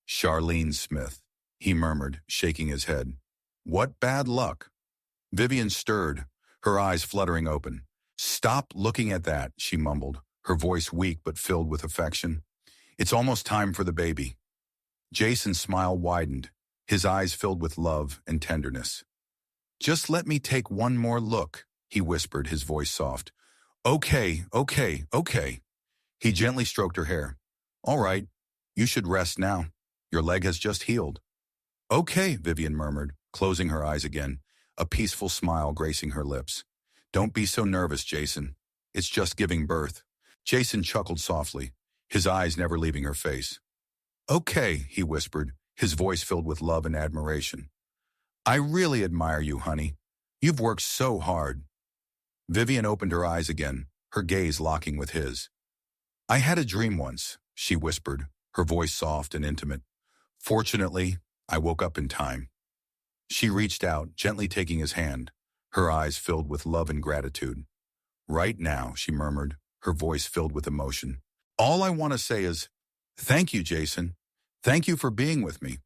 Charlene Smith, he murmured, shaking his head. What bad luck. Vivian stirred, her eyes fluttering open. Stop looking at that, she mumbled, her voice weak but filled with affection. It's almost time for the baby. Jason's smile widened, his eyes filled with love and tenderness. Just let me take one more look, he whispered, his voice soft. Okay. He gently stroked her hair. All right, you should rest now. Your leg has just healed. Okay, Vivian murmured, closing her eyes again, a peaceful smile gracing her lips. Don't be so nervous, Jason. It's just giving birth. Jason chuckled softly, his eyes never leaving her face. Okay, he whispered, his voice filled with love and admiration. I really admire you, honey. You've worked so hard. Vivian opened her eyes again, her gaze locking with his. I had a dream once, she whispered, her voice soft and intimate. Fortunately, I woke up in time. She reached out, gently taking his hand, her eyes filled with love and gratitude. Right now, she murmured, her voice filled with emotion. All I want to say is, thank you, Jason. Thank you for being with me,